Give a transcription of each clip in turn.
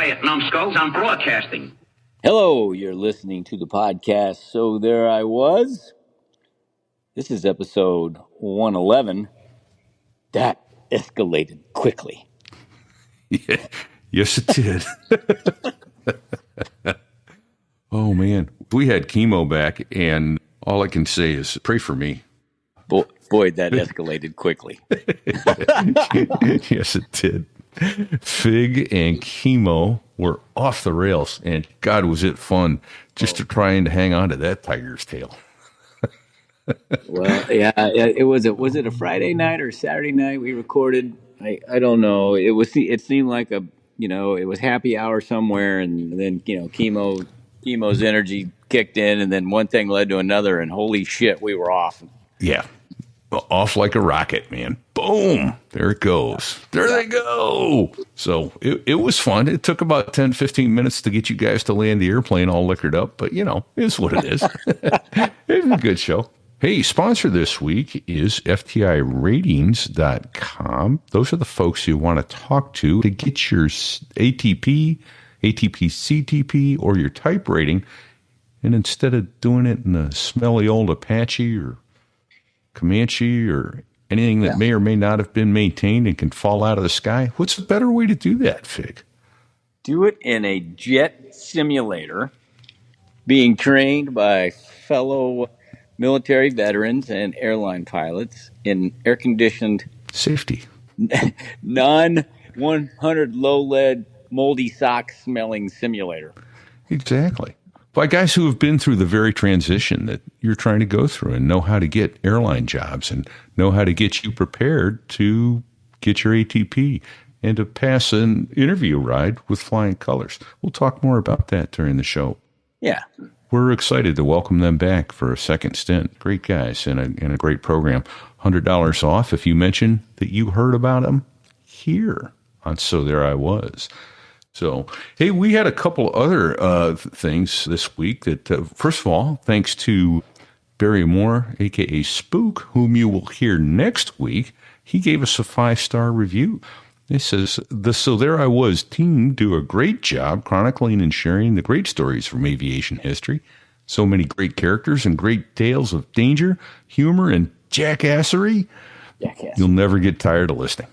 quiet, numbskulls. I'm broadcasting. Hello, you're listening to the podcast. So there I was. This is episode 111. That escalated quickly. Yeah, yes, it did. Oh, man. We had Kemo back, and all I can say is pray for me. Boy, that escalated quickly. Yes, it did. Fig and Kemo were off the rails, and God, was it fun just to try and hang on to that tiger's tail. Well, yeah, it was it a Friday night or Saturday night we recorded? I don't know. It seemed like it was happy hour somewhere, and then Chemo's energy kicked in, and then one thing led to another, and holy shit, we were off. Yeah. Off like a rocket, man. Boom. There it goes. There they go. So it was fun. It took about 10, 15 minutes to get you guys to land the airplane all liquored up, but it's what it is. It's a good show. Hey, sponsor this week is FTIratings.com. Those are the folks you want to talk to get your ATP, CTP, or your type rating. And instead of doing it in a smelly old Apache or Comanche or anything that may or may not have been maintained and can fall out of the sky, what's a better way to do that, Fig? Do it in a jet simulator, being trained by fellow military veterans and airline pilots in air-conditioned safety, non-100 low-lead, moldy sock smelling simulator. Exactly. By guys who have been through the very transition that you're trying to go through and know how to get airline jobs and know how to get you prepared to get your ATP and to pass an interview ride with flying colors. We'll talk more about that during the show. Yeah. We're excited to welcome them back for a second stint. Great guys and a great program. $100 off if you mention that you heard about them here on So There I Was. So, hey, we had a couple other things this week that, first of all, thanks to Barry Moore, a.k.a. Spook, whom you will hear next week, he gave us a 5-star review. It says, the So There I Was team do a great job chronicling and sharing the great stories from aviation history. So many great characters and great tales of danger, humor, and jackassery. You'll never get tired of listening.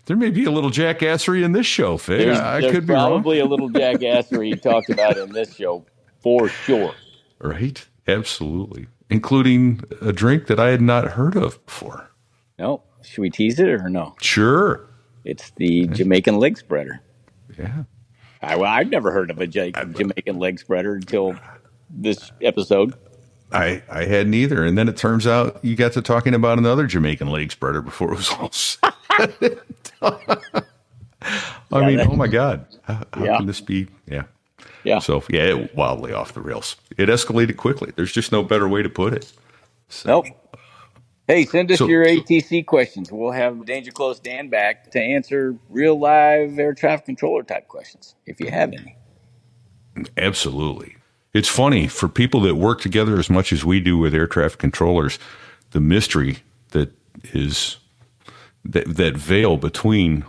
There may be a little jackassery in this show, Fig. I could be wrong. There's probably a little jackassery talked about in this show, for sure. Right? Absolutely. Including a drink that I had not heard of before. No. Should we tease it or no? Sure. It's the Jamaican leg spreader. Yeah. I've never heard of a Jamaican leg spreader until this episode. I hadn't either. And then it turns out you got to talking about another Jamaican leg spreader before it was all said. I mean, oh my God. How can this be? Yeah. Yeah. So, wildly off the rails. It escalated quickly. There's just no better way to put it. So. Nope. Hey, send us your ATC questions. We'll have Danger Close Dan back to answer real live air traffic controller type questions, if you have any. Absolutely. It's funny, for people that work together as much as we do with air traffic controllers, the mystery that is that veil between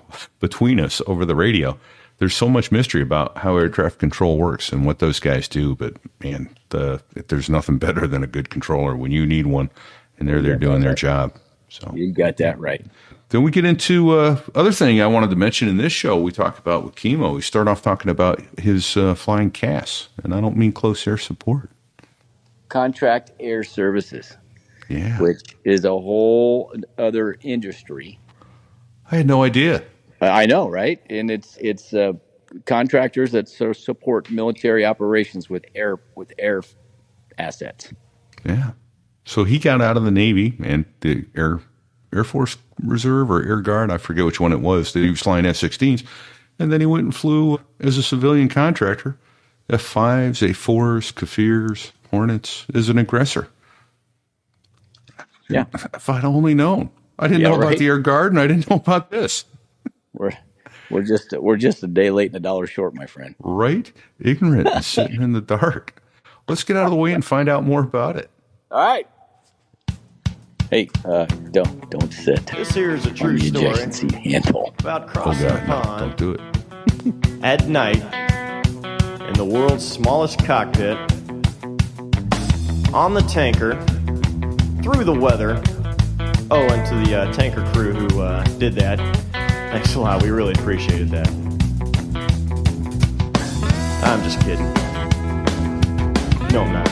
us over the radio, there's so much mystery about how air traffic control works and what those guys do. But man, there's nothing better than a good controller when you need one, and they're there doing their job. So you got that right. Then we get into other thing I wanted to mention in this show. We talk about with Kemo. We start off talking about his flying CAS, and I don't mean close air support. Contract air services. Yeah. Which is a whole other industry. I had no idea. I know, right? And it's contractors that support military operations with air assets. Yeah. So he got out of the Navy and the Air Force Reserve or Air Guard, I forget which one it was. He was flying F-16s, and then he went and flew as a civilian contractor, F-5s, A-4s, Kafirs, Hornets, as an aggressor. Yeah. If I'd only known. I didn't know about the Air Guard, and I didn't know about this. We're just a day late and a dollar short, my friend. Right? Ignorant and sitting in the dark. Let's get out of the way and find out more about it. All right. Hey, don't sit This here is a on true the story ejection seat handle. about Oh crossing a God, no! pond Don't do it. at night in the world's smallest cockpit, on the tanker, through the weather. Oh, and to the tanker crew who did that, thanks a lot. We really appreciated that. I'm just kidding. No, I'm not.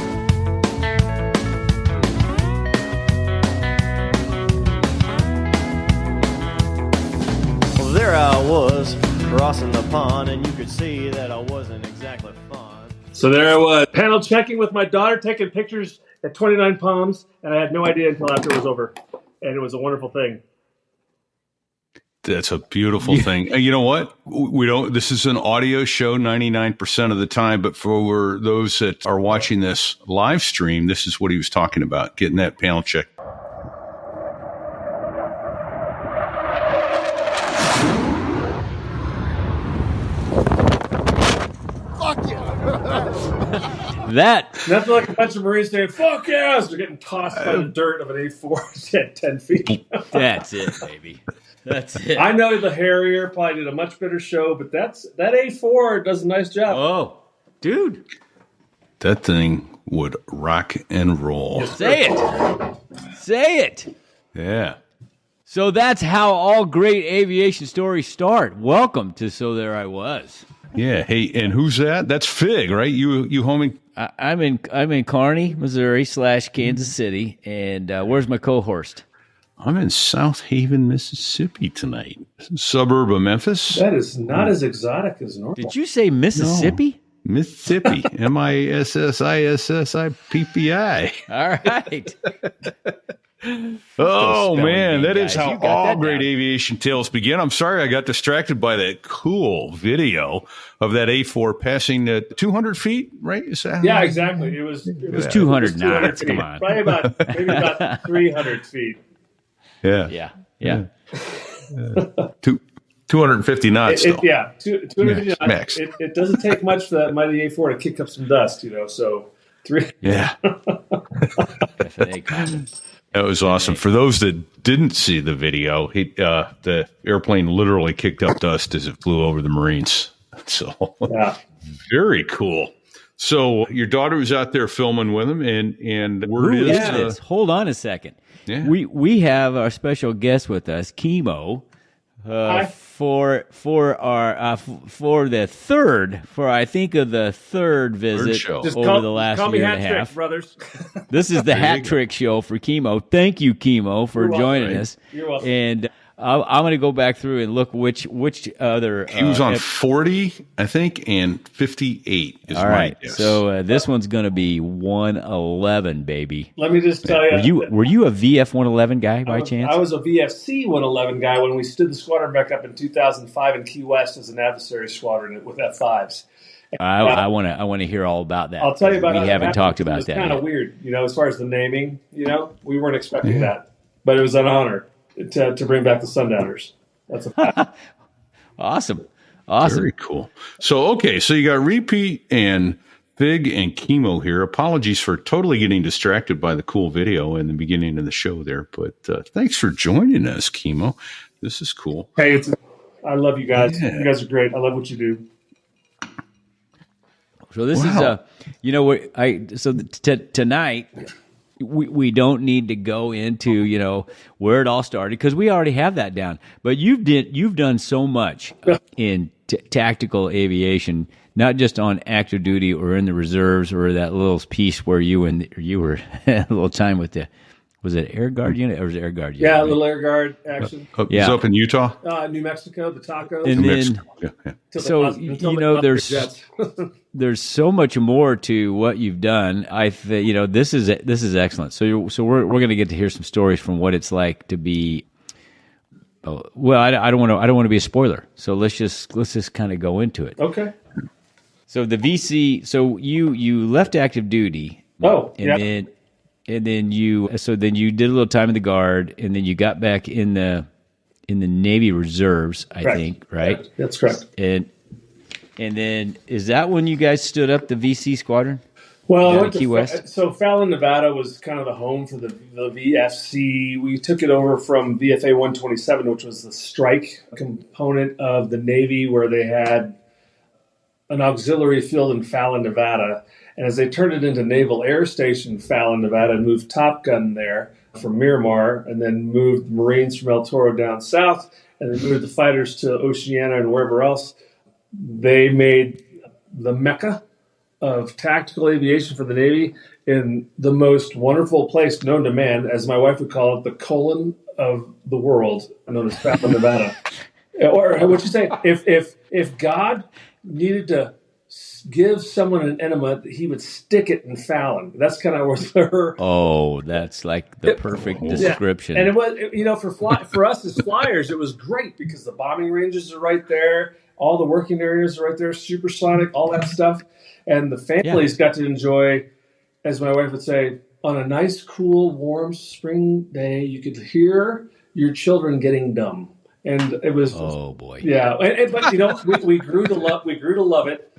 Well, there I was, crossing the pond, and you could see that I wasn't exactly fond. So there I was, panel checking with my daughter, taking pictures at 29 Palms, and I had no idea until after it was over. And it was a wonderful thing. That's a beautiful thing. And you know what? We don't. This is an audio show 99% of the time, but for those that are watching this live stream, this is what he was talking about, getting that panel check. Nothing like a bunch of Marines saying, fuck yes! They're getting tossed by the dirt of an A4 at 10 feet. That's it, baby. That's it. I know the Harrier probably did a much better show, but that A4 does a nice job. Oh, dude. That thing would rock and roll. Yes, Say it. Say it. Yeah. So that's how all great aviation stories start. Welcome to So There I Was. Yeah. Hey, and who's that? That's Fig, right? You homing? I'm in Kearney, Missouri / Kansas City, and where's my co-host? I'm in South Haven, Mississippi tonight, suburb of Memphis. That is not as exotic as normal. Did you say Mississippi? Mississippi, Mississippi. All right. Oh, man, that is guys. how You got all that great down. aviation tales begin. I'm sorry I got distracted by that cool video of that A4 passing 200 feet, right? Is that Yeah, exactly. It was 200 knots. feet. Come on. Probably about 300 feet. Yeah. Yeah. 250 knots, though. 250 knots. Max. It doesn't take much for that mighty A4 to kick up some dust, so three. Yeah. FNA. That was awesome. For those that didn't see the video, the airplane literally kicked up dust as it flew over the Marines. So Yeah. very cool. So your daughter was out there filming with him, and word Who is is this? Hold on a second. Yeah. We have our special guest with us, Kemo, Hi. for our for the third visit show. Just over the last call me year hat and a trick, half. brothers. This is the hat trick show for Kemo. Thank you, Kemo, for You're welcome. joining us. You're welcome. And I'm going to go back through and look which other. He was on 40, I think, and 58 is all my right, guess. so this one's going to be 111, baby. Let me just tell you. Were you a VF 111 guy by chance? I was a VFC 111 guy when we stood the squadron back up in 2005 in Key West as an adversary squadron with F5s. I want to hear all about that. I'll tell you about We how haven't that talked happened. about It was that kind yet. of weird, as far as the naming. We weren't expecting that, but it was an honor to bring back the Sundowners. That's a fact. Awesome. Very cool. So you got Repeat and Fig and Kemo here. Apologies for totally getting distracted by the cool video in the beginning of the show there, but thanks for joining us, Kemo. This is cool. Hey, I love you guys. Yeah. You guys are great. I love what you do. So this is tonight we don't need to go into where it all started because we already have that down. But you've done so much in tactical aviation, not just on active duty or in the reserves or that little piece where you were a little time with was it Air Guard unit or was it Air Guard unit? Yeah, a little Air Guard action. It's up in Utah. New Mexico, the tacos. And New then Mexico. Yeah. so Jets. there's so much more to what you've done. This is excellent. So we're going to get to hear some stories from what it's like to be. I don't want to be a spoiler. So let's just kind of go into it. Okay. So the VC. So you left active duty. And then you did a little time in the Guard, and then you got back in the Navy Reserves, I think, right? Yeah, that's correct. And then is that when you guys stood up the VC squadron? Well, I down in went Key West? so Fallon, Nevada was kind of the home for the VFC. We took it over from VFA 127, which was the strike component of the Navy, where they had an auxiliary field in Fallon, Nevada. And as they turned it into Naval Air Station Fallon, Nevada, and moved Top Gun there from Miramar, and then moved Marines from El Toro down south, and then moved the fighters to Oceana and wherever else, they made the Mecca of tactical aviation for the Navy in the most wonderful place known to man, as my wife would call it, the colon of the world, known as Fallon, Nevada. Or what you say? If God needed to give someone an enema, he would stick it in Fallon. That's kind of where her. Oh, that's like the perfect description. And it was, for us as flyers, it was great because the bombing ranges are right there, all the working areas are right there, supersonic, all that stuff, and the families got to enjoy, as my wife would say, on a nice, cool, warm spring day, you could hear your children getting dumb. And it was, oh boy, yeah. But we grew to love it.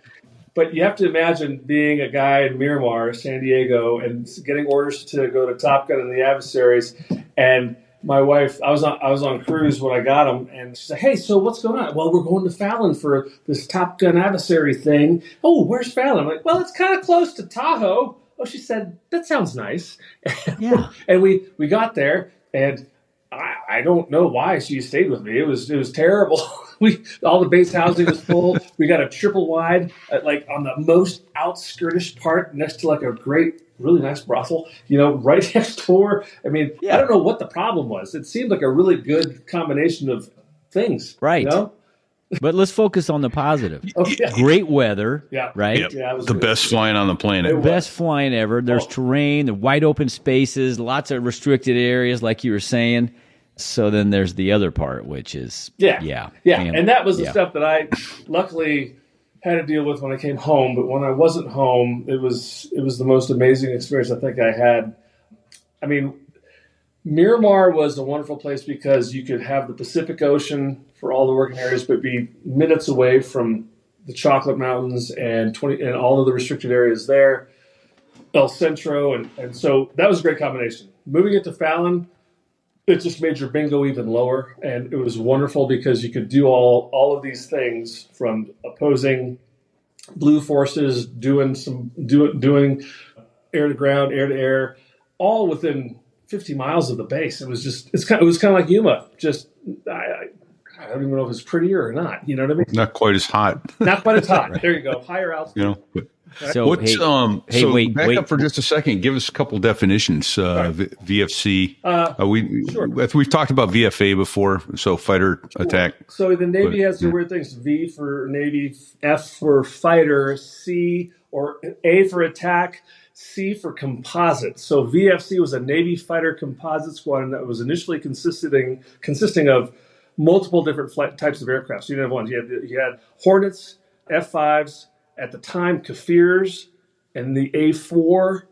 But you have to imagine being a guy in Miramar, San Diego, and getting orders to go to Top Gun and the Adversaries. And my wife, I was on cruise when I got them, and she said, "Hey, so what's going on?" "Well, we're going to Fallon for this Top Gun Adversary thing." "Oh, where's Fallon?" I'm like, "Well, it's kind of close to Tahoe." "Oh," she said, "that sounds nice." Yeah. And we got there, and I don't know why she stayed with me. It was terrible. All the base housing was full. We got a triple wide, like on the most outskirtish part, next to like a great, really nice brothel. Right next door. I mean, I don't know what the problem was. It seemed like a really good combination of things. Right. But let's focus on the positive. Great weather. Yeah. Right. Yep. Yeah. It was the good. best flying on the planet. Best flying ever. There's terrain, the wide open spaces, lots of restricted areas, like you were saying. So then there's the other part, which is yeah. And that was the stuff that I luckily had to deal with when I came home. But when I wasn't home, it was the most amazing experience I think I had. I mean, Miramar was a wonderful place because you could have the Pacific Ocean for all the working areas, but be minutes away from the Chocolate Mountains and all of the restricted areas there, El Centro, and so that was a great combination. Moving it to Fallon, it just made your bingo even lower, and it was wonderful because you could do all of these things, from opposing blue forces, doing air to ground, air to air, all within 50 miles of the base. It was kind of like Yuma. Just I don't even know if it's prettier or not. You know what I mean? Not quite as hot. Not quite as hot. There you go. Higher altitude. So wait, up for just a second. Give us a couple definitions. VFC. We've talked about VFA before. So fighter attack. So the Navy has the weird things: V for Navy, F for fighter, C or A for attack, C for composite. So VFC was a Navy fighter composite squadron that was initially consisting of multiple different types of aircraft. So you have ones. You had Hornets, F-5s. At the time, Kafirs and the A4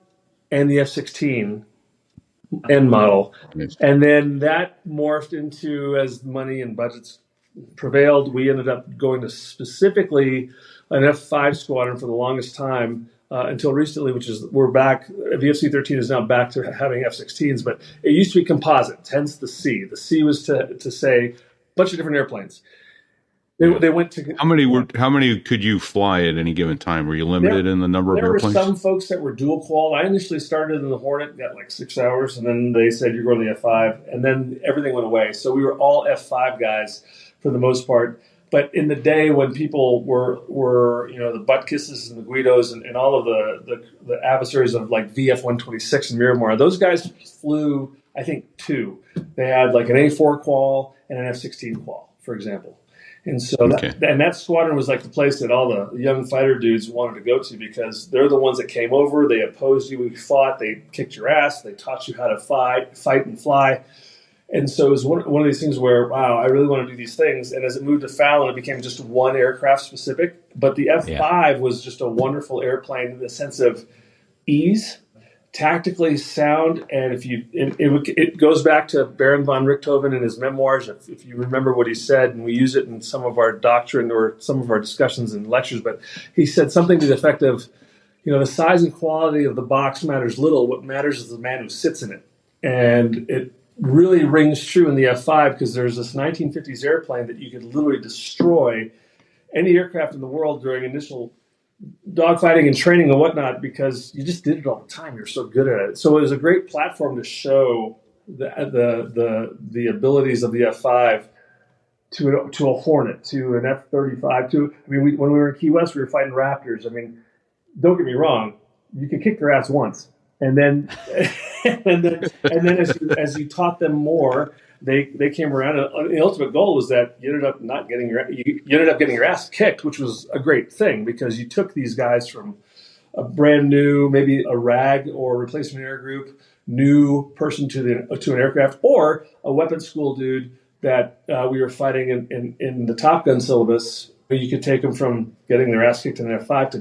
and the F-16 N model. And then that morphed into, as money and budgets prevailed, we ended up going to specifically an F-5 squadron for the longest time until recently, we're back. VFC-13 is now back to having F-16s, but it used to be composite, hence the C. The C was to say a bunch of different airplanes. They went to how many could you fly at any given time? Were you limited in the number of airplanes? There were some folks that were dual qual. I initially started in the Hornet, got like 6 hours, and then they said you're going to the F5, and then everything went away. So we were all F5 guys for the most part. But in the day when people were the butt kisses and the Guidos and all of the adversaries of like VF-126 and Miramar, those guys flew, I think, 2. They had like an A4 qual and an F-16 qual, for example. And so that squadron was like the place that all the young fighter dudes wanted to go to because they're the ones that came over. They opposed you. We fought. They kicked your ass. They taught you how to fight and fly. And so it was one of these things where, wow, I really want to do these things. And as it moved to Fallon, it became just one aircraft specific. But the F-5 was just a wonderful airplane in the sense of ease, tactically sound, and it goes back to Baron von Richthofen in his memoirs. If you remember what he said, and we use it in some of our doctrine or some of our discussions and lectures, but he said something to the effect of, the size and quality of the box matters little. What matters is the man who sits in it. And it really rings true in the F-5 because there's this 1950s airplane that you could literally destroy any aircraft in the world during initial dogfighting and training and whatnot because you just did it all the time. You're so good at it. So it was a great platform to show the abilities of the F-5 to a Hornet, to an F-35. When we were in Key West, we were fighting Raptors. I mean, don't get me wrong, you can kick their ass once, and then as you taught them more, they came around. And the ultimate goal was that you ended up not getting you ended up getting your ass kicked, which was a great thing because you took these guys from a brand new, maybe a RAG or replacement air group, new person to an aircraft, or a weapons school dude that we were fighting in the Top Gun syllabus. You could take them from getting their ass kicked in an F-5 to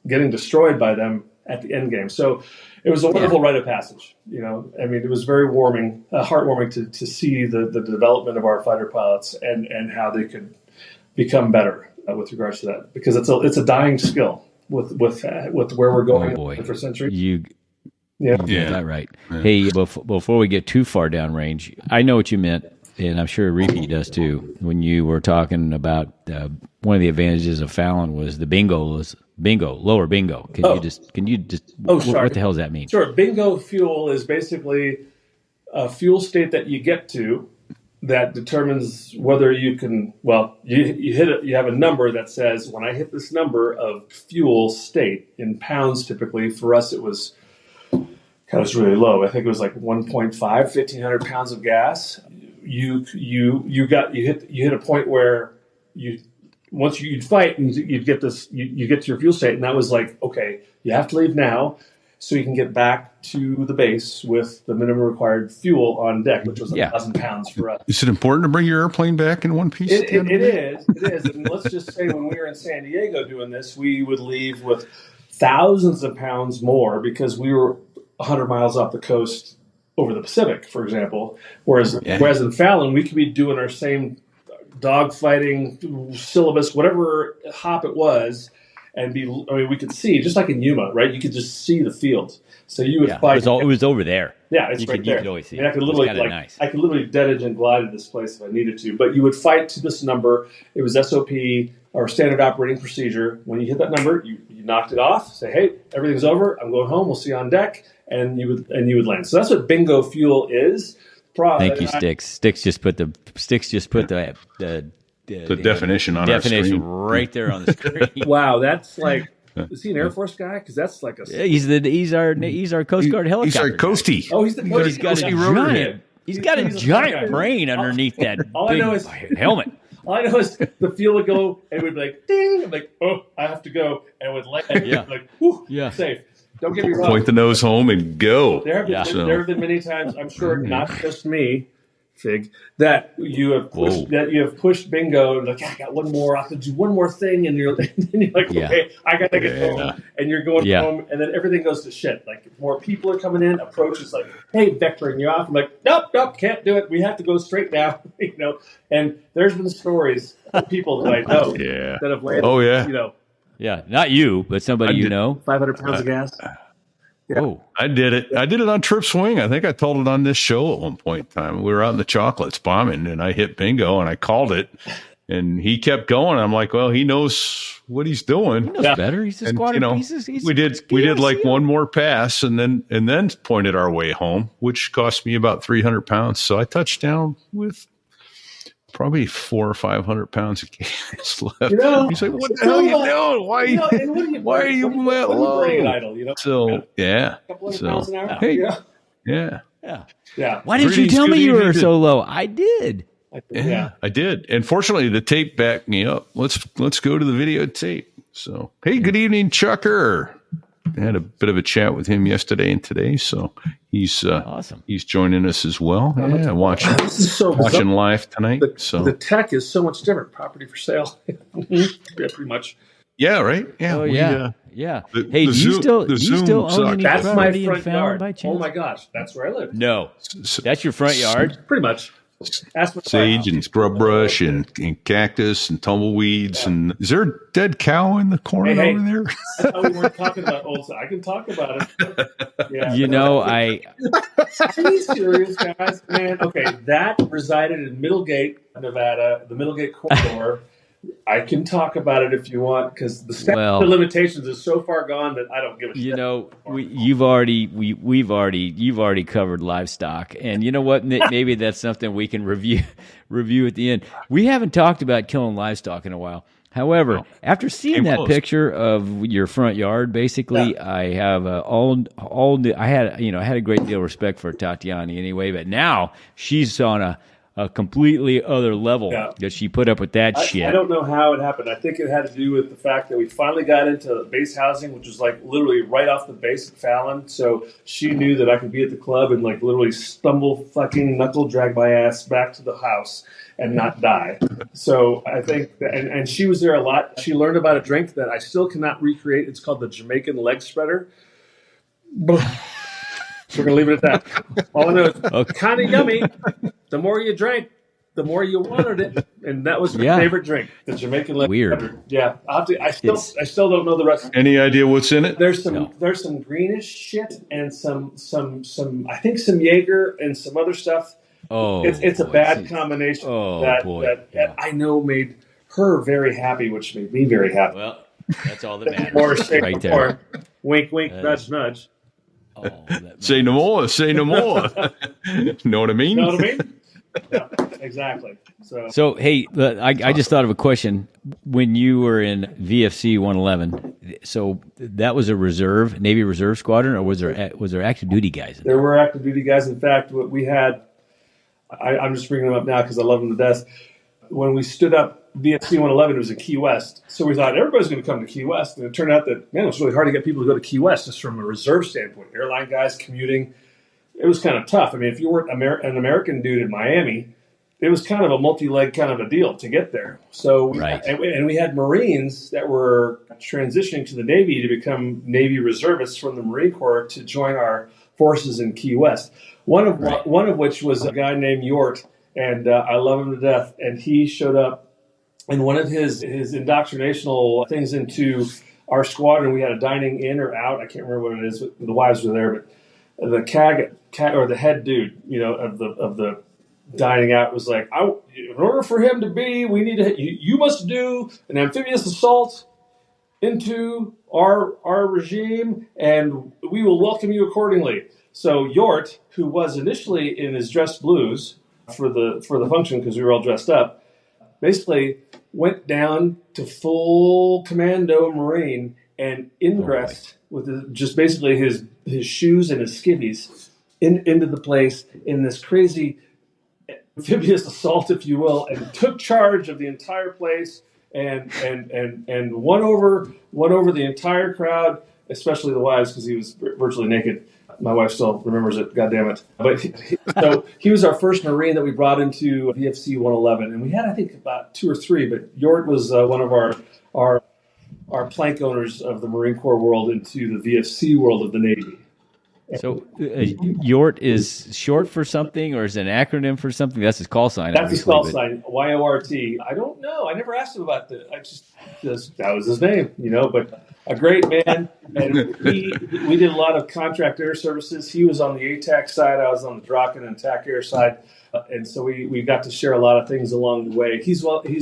getting destroyed by them at the end game. So it was a wonderful rite of passage. It was very heartwarming to see the development of our fighter pilots and how they could become better with regards to that, because it's a dying skill with where we're going for centuries. That right. Hey, before we get too far downrange, I know what you meant, and I'm sure Repeat does too. When you were talking about one of the advantages of Fallon was the lower bingo. Can you just? Oh, sorry. What the hell does that mean? Sure. Bingo fuel is basically a fuel state that you get to that determines whether you can. Well, you hit it. You have a number that says when I hit this number of fuel state in pounds. Typically, for us, it was. Kind of really low. I think it was like 1.5 pounds of gas. You hit a point where once you'd fight and you'd get this, you get to your fuel state, and that was like, okay, you have to leave now so you can get back to the base with the minimum required fuel on deck, which was 1,000 pounds for us. Is it important to bring your airplane back in one piece? It is. And let's just say when we were in San Diego doing this, we would leave with thousands of pounds more because we were 100 miles off the coast over the Pacific, for example. Whereas in Fallon, we could be doing our same dogfighting syllabus, whatever hop it was, and we could see, just like in Yuma, right? You could just see the field. So you would fight. It was over there. Yeah, it's right there. You could always see it. I could literally, I could literally dead engine glide to this place if I needed to. But you would fight to this number. It was SOP, or standard operating procedure. When you hit that number, you knocked it off. Say, hey, everything's over. I'm going home. We'll see you on deck. And you would land. So that's what bingo fuel is. Thank you, Sticks. Sticks just put the definition on our screen right there on the screen. Wow, that's like. Is he an Air Force guy? Because that's like a. Yeah, he's our Coast Guard helicopter. He's our coastie. Oh, he's the coastie. He's got a giant brain underneath that big helmet. All I know is the fuel would go and it would be like ding. I'm like, oh, I have to go, and it would land. Yeah. Like, whew, safe. Don't get me wrong. Point the nose home and go. There have been many times, I'm sure, not just me, Fig, that you have pushed bingo and like, I got one more. I have to do one more thing, and you're like, okay, I gotta get home, and you're going home, and then everything goes to shit. Like more people are coming in. Approach is like, hey, vectoring you off. I'm like, nope, can't do it. We have to go straight now, And there's been stories of people that I know that have landed. Oh yeah. Yeah, not you, but somebody 500 pounds of gas. Yeah. Oh, I did it. I did it on Trip Swing. I think I told it on this show at one point in time. We were out in the chocolates bombing, and I hit bingo, and I called it, and he kept going. I'm like, well, he knows what he's doing. He knows better. He's a squadron. We did like one more pass, and then pointed our way home, which cost me about 300 pounds. So I touched down with probably 400 or 500 pounds of gas left. He's like, "What the hell are you doing? Why are you that low?" So a couple hundred pounds an hour. Hey, yeah. Why didn't you tell me you were so low? I did. I did. And fortunately, the tape backed me up. Let's go to the videotape. So, hey, good evening, Chucker. I had a bit of a chat with him yesterday and today, so he's awesome. He's joining us as well. Yeah, watching live tonight. The tech is so much different. Property for sale, pretty much. Yeah, right. Yeah. Oh, yeah. Hey, do you still own any That's my property front in Fallon yard. by chance? Oh my gosh, that's where I live. No, that's your front yard. Pretty much. Ask my Sage wife. and scrub brush and cactus and tumbleweeds. Yeah. And is there a dead cow in the corner Hey, over there? I thought we weren't talking about old stuff. I can talk about it. Yeah. You know, I Are you serious, guys? Man, okay, that resided in Middlegate, Nevada, the Middlegate corridor. I can talk about it if you want, because the statute of limitations is so far gone that I don't give a shit. you know, you've already covered livestock, and you know what? Maybe that's something we can review at the end. We haven't talked about killing livestock in a while. However, after seeing that picture of your front yard, basically, I have I had a great deal of respect for Tatiana anyway, but now she's on a completely other level that she put up with that shit. I don't know how it happened. I think it had to do with the fact that we finally got into base housing, which was like literally right off the base at Fallon. So she knew that I could be at the club and like literally stumble, fucking knuckle drag my ass back to the house and not die. So I think, and she was there a lot. She learned about a drink that I still cannot recreate. It's called the Jamaican leg spreader. So we're going to leave it at that. All I know is kind of yummy. The more you drank, the more you wanted it. And that was my favorite drink, the Jamaican leg spreader. Yeah. I still don't know the rest. Any idea what's in it? There's some greenish shit and some I think some Jaeger and some other stuff. Oh, it's a bad combination that I know made her very happy, which made me very happy. Well, that's all that matters. More right there. More. Wink, wink, nudge, nudge. Oh, say no more. Say no more. Know what I mean? Know what I mean? Yeah, exactly. So hey, I just thought of a question. When you were in VFC 111, so that was a Navy Reserve squadron, or was there active duty guys? There were active duty guys. In fact, what we had, I'm just bringing them up now because I love them to death. When we stood up VFC 111, it was in Key West. So we thought everybody's going to come to Key West. And it turned out that, man, it was really hard to get people to go to Key West just from a reserve standpoint. Airline guys commuting, it was kind of tough. I mean, if you weren't an American dude in Miami, it was kind of a multi-leg kind of a deal to get there. So and we had Marines that were transitioning to the Navy to become Navy reservists from the Marine Corps to join our forces in Key West. One of which was a guy named Yort, and I love him to death. And he showed up. And one of his indoctrinational things into our squadron, we had a dining in or out. I can't remember what it is. The wives were there, but the CAG or the head dude, of the dining out was like, in order for him to be, we need to. You must do an amphibious assault into our regime, and we will welcome you accordingly. So Yort, who was initially in his dress blues for the function because we were all dressed up, basically went down to full commando Marine and ingressed with just basically his shoes and his skivvies into the place in this crazy amphibious assault, if you will, and took charge of the entire place and won over the entire crowd, especially the wives, because he was virtually naked. My wife still remembers it, goddammit. But so he was our first Marine that we brought into VFC 111. And we had, I think, about 2 or 3, but Yort was one of our plank owners of the Marine Corps world into the VFC world of the Navy. So Yort is short for something, or is it an acronym for something? That's his call sign. That's his call sign, YORT. I don't know. I never asked him about that. That was his name, but a great man. And we did a lot of contract air services. He was on the ATAC side. I was on the Draken and TAC Air side. And so we got to share a lot of things along the way. He's one of the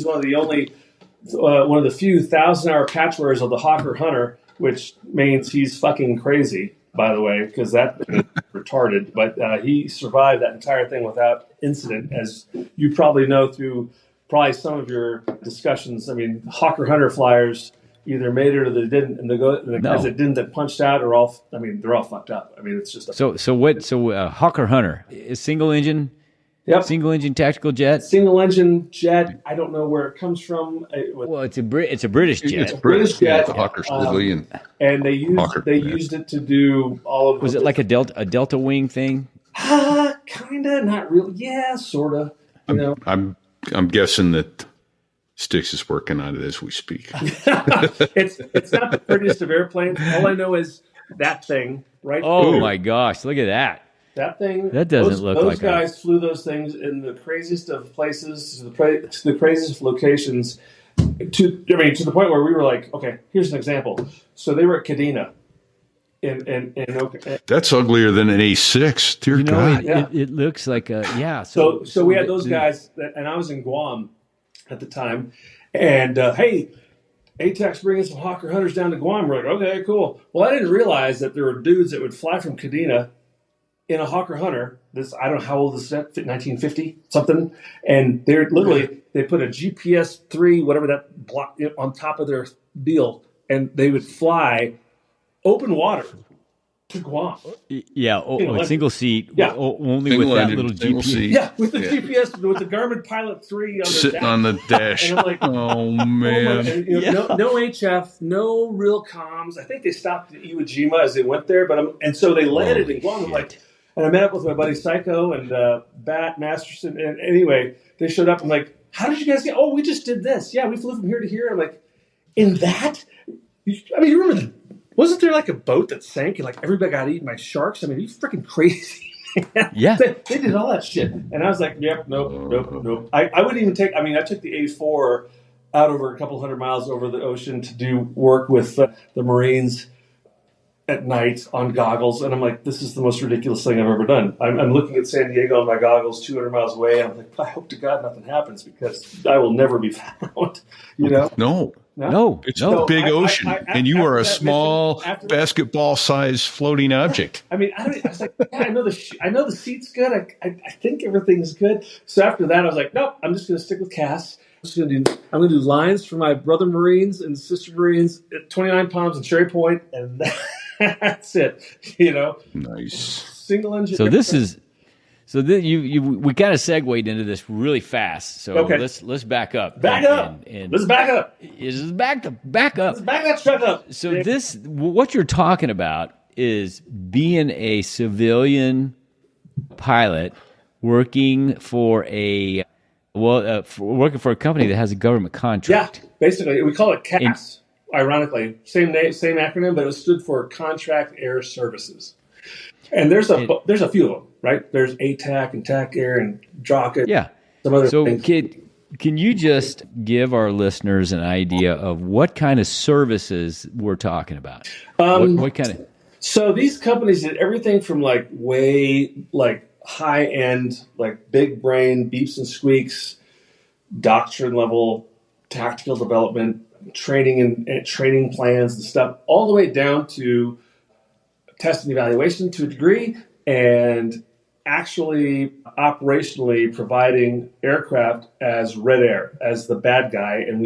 few 1,000-hour patch wearers of the Hawker Hunter, which means he's fucking crazy, by the way, because that is retarded. But he survived that entire thing without incident, as you probably know through probably some of your discussions. I mean, Hawker Hunter flyers either made it or they didn't, and the guys that didn't, that punched out, they're all fucked up. I mean, it's just so Hawker Hunter is single engine. Yep. Single engine tactical jet. Single engine jet. I don't know where it comes from. It's a British jet. It's a British jet. It's a Hawker civilian. And they used it to do all of. Was it like a delta wing thing? Kinda, not really. Yeah, sorta. I'm guessing that Styx is working on it as we speak. It's not the prettiest of airplanes. All I know is that thing, right? Oh my gosh! Look at that. That thing. That doesn't look those like guys flew those things in the craziest of places, to the craziest locations. To the point where we were like, okay, here's an example. So they were at Kadena. That's uglier than an A6. Dear God. It looks like a So we had those guys, and I was in Guam at the time, and hey, ATAC's bringing some Hawker Hunters down to Guam. We're like, okay, cool. Well, I didn't realize that there were dudes that would fly from Kadena in a Hawker Hunter. I don't know how old this is, 1950 something, and they're literally they put a GPS 3 whatever that block on top of their deal, and they would fly open water to Guam. Yeah, single seat. Yeah, only single with that engine, little single GPS. Seat. Yeah, with the GPS, with the Garmin Pilot 3 sitting on the dash. And I'm like, oh man, no HF, no real comms. I think they stopped at Iwo Jima as they went there, and so they landed in Guam. I'm like, and I met up with my buddy Psycho and Bat Masterson, and anyway, they showed up. I'm like, how did you guys get? Oh, we just did this. Yeah, we flew from here to here. I'm like, in that? I mean, you remember wasn't there like a boat that sank and like everybody got eaten by sharks? I mean, are you freaking crazy? Yeah. They did all that shit. And I was like, yep, nope. I wouldn't even take, I took the A4 out over a couple hundred miles over the ocean to do work with the Marines at night on goggles. And I'm like, this is the most ridiculous thing I've ever done. I'm looking at San Diego on my goggles 200 miles away. I'm like, I hope to God nothing happens because I will never be found, No. It's a big ocean, and you are a small basketball-sized floating object. I was like, yeah, I know the seat's good. I think everything's good. So after that, I was like, nope, I'm just going to stick with CAS. I'm going to do lines for my brother Marines and sister Marines at 29 Palms and Cherry Point, and that's it. Nice. Single engine. So this is. So we kind of segued into this really fast. So let's back up. Let's back up. Let's back up. Let's back that truck up. So what you're talking about is being a civilian pilot working for a company that has a government contract. Yeah, basically we call it CAS. Ironically, same acronym, but it stood for Contract Air Services. And there's a few of them, right? There's ATAC and TAC Air and DRACA. Yeah. Some other things. Can you just give our listeners an idea of what kind of services we're talking about? What kind of? So these companies did everything from way high end, big brain beeps and squeaks, doctrine level, tactical development, training and training plans and stuff, all the way down to test and evaluation to a degree, and actually operationally providing aircraft as red air, as the bad guy, and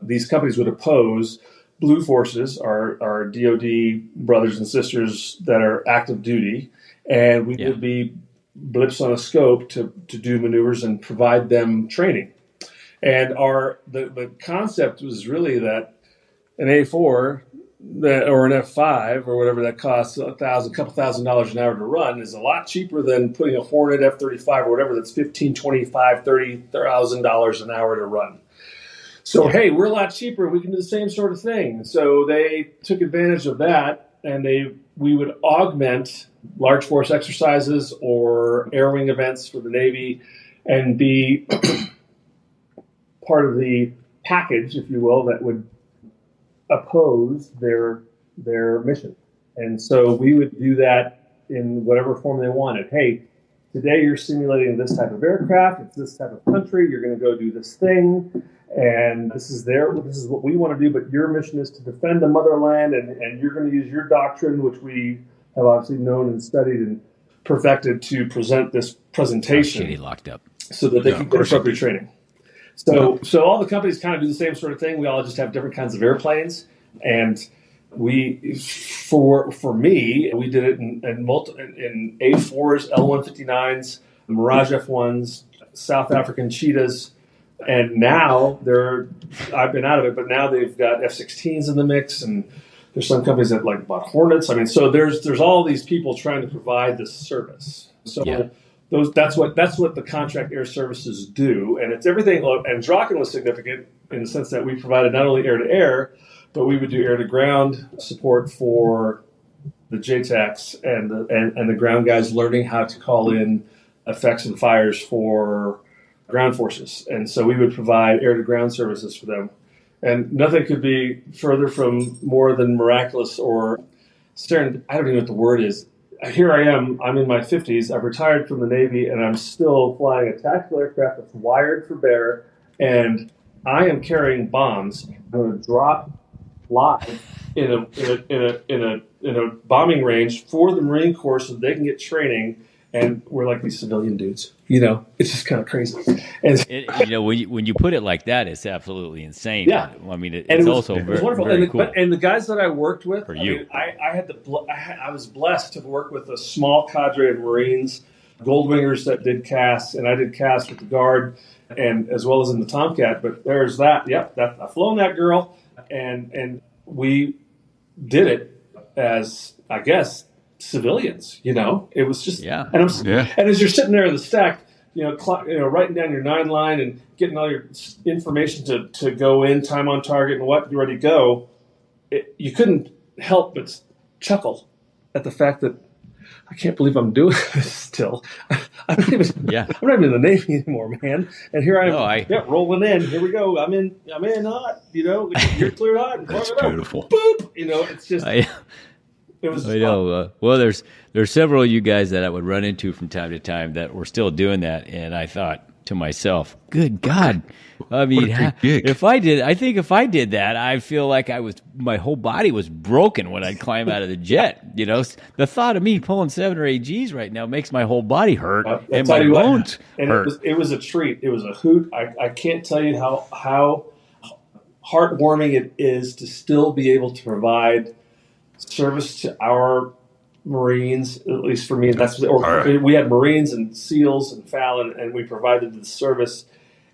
these companies would oppose blue forces, our DoD brothers and sisters that are active duty, and we would be blips on a scope to do maneuvers and provide them training. And the concept was really that an A4 or an F5 or whatever that costs a couple $1,000s an hour to run is a lot cheaper than putting a Hornet F-35 or whatever that's $15,000, $25,000, $30,000 an hour to run. So hey, we're a lot cheaper. We can do the same sort of thing. So they took advantage of that, and we would augment large force exercises or air wing events for the Navy, and be part of the package, if you will, that would oppose their mission. And so we would do that in whatever form they wanted. Hey, today you're simulating this type of aircraft, it's this type of country, you're going to go do this thing, and this is what we want to do, but your mission is to defend the motherland, and you're going to use your doctrine, which we have obviously known and studied and perfected, to present this presentation locked up so that they can get appropriate training. So all the companies kind of do the same sort of thing. We all just have different kinds of airplanes, and for me, we did it in A4s, L-159s, Mirage F1s, South African Cheetahs, and now I've been out of it, but now they've got F-16s in the mix, and there's some companies that bought Hornets. So there's all these people trying to provide this service. So. Yeah. That's what the contract air services do, and it's everything. And Draken was significant in the sense that we provided not only air to air, but we would do air to ground support for the JTACs and the ground guys learning how to call in effects and fires for ground forces. And so we would provide air to ground services for them. And nothing could be further from more than miraculous or certain. I don't even know what the word is. Here I am. I'm in my 50s. I've retired from the Navy, and I'm still flying a tactical aircraft that's wired for bear. And I am carrying bombs. I'm going to drop live in a bombing range for the Marine Corps so they can get training. And we're like these civilian dudes, it's just kind of crazy. And when you put it like that, it's absolutely insane. Yeah. I mean, it was also very, wonderful. very cool. And the guys that I worked with, For you. I was blessed to work with a small cadre of Marines, Goldwingers that did casts, and I did casts with the Guard, and as well as in the Tomcat. But there's that. Yep, I've flown that girl, and we did it as, I guess, civilians. It was just And and as you're sitting there in the stack, writing down your 9 line and getting all your information to go in, time on target, and what you're ready to go, you couldn't help but chuckle at the fact that I can't believe I'm doing this still. I'm not even in the Navy anymore, man. And here I am, rolling in. Here we go. I'm in hot. You're cleared hot. That's beautiful. Boop. It's just. It was. I know. Well, there's several of you guys that I would run into from time to time that were still doing that, and I thought to myself, "Good God! I mean, if I did that, I feel like my whole body was broken when I'd climb out of the jet. The thought of me pulling 7 or 8 Gs right now makes my whole body hurt and my bones hurt. It was a treat. It was a hoot. I can't tell you how heartwarming it is to still be able to provide service to our Marines, at least for me. We had Marines and SEALs and Fallon, and we provided the service,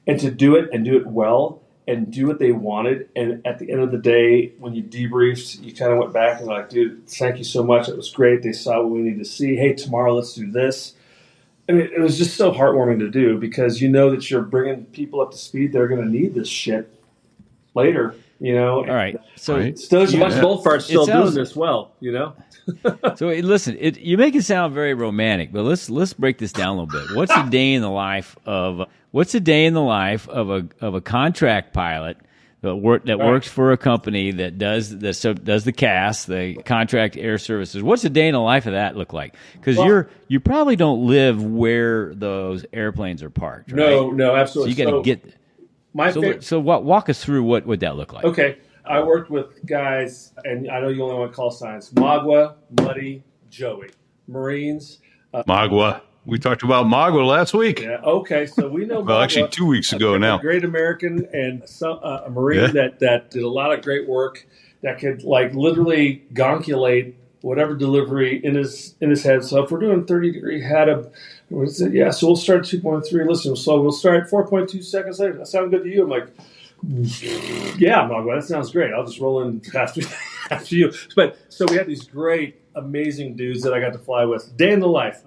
and to do it well and do what they wanted. And at the end of the day, when you debriefed, you kind of went back and like, dude, thank you so much. It was great. They saw what we needed to see. Hey, tomorrow let's do this. I mean, it was just so heartwarming to do because you know that you're bringing people up to speed. They're going to need this shit later. All right. So still there's a bunch of Goldfarts still doing this well, So listen, you make it sound very romantic, but let's break this down a little bit. What's a day in the life of a contract pilot that works for a company that does the CAS, the contract air services? What's a day in the life of that look like? Because you probably don't live where those airplanes are parked, right? No, absolutely. So you got to get. Walk us through what would that look like? Okay, I worked with guys, and I know you only want to call signs: Magua, Muddy, Joey, Marines. Magua. We talked about Magua last week. Yeah. Okay, so we know. Well, actually, 2 weeks ago now. A great American and a Marine that did a lot of great work. That could literally gonkulate whatever delivery in his head. So if we're doing 30-degree head up, so we'll start at 2.3. Listen, so we'll start at 4.2 seconds later. That sound good to you? I'm like, yeah, Magua, that sounds great. I'll just roll in after you. But so we had these great, amazing dudes that I got to fly with. Day in the life.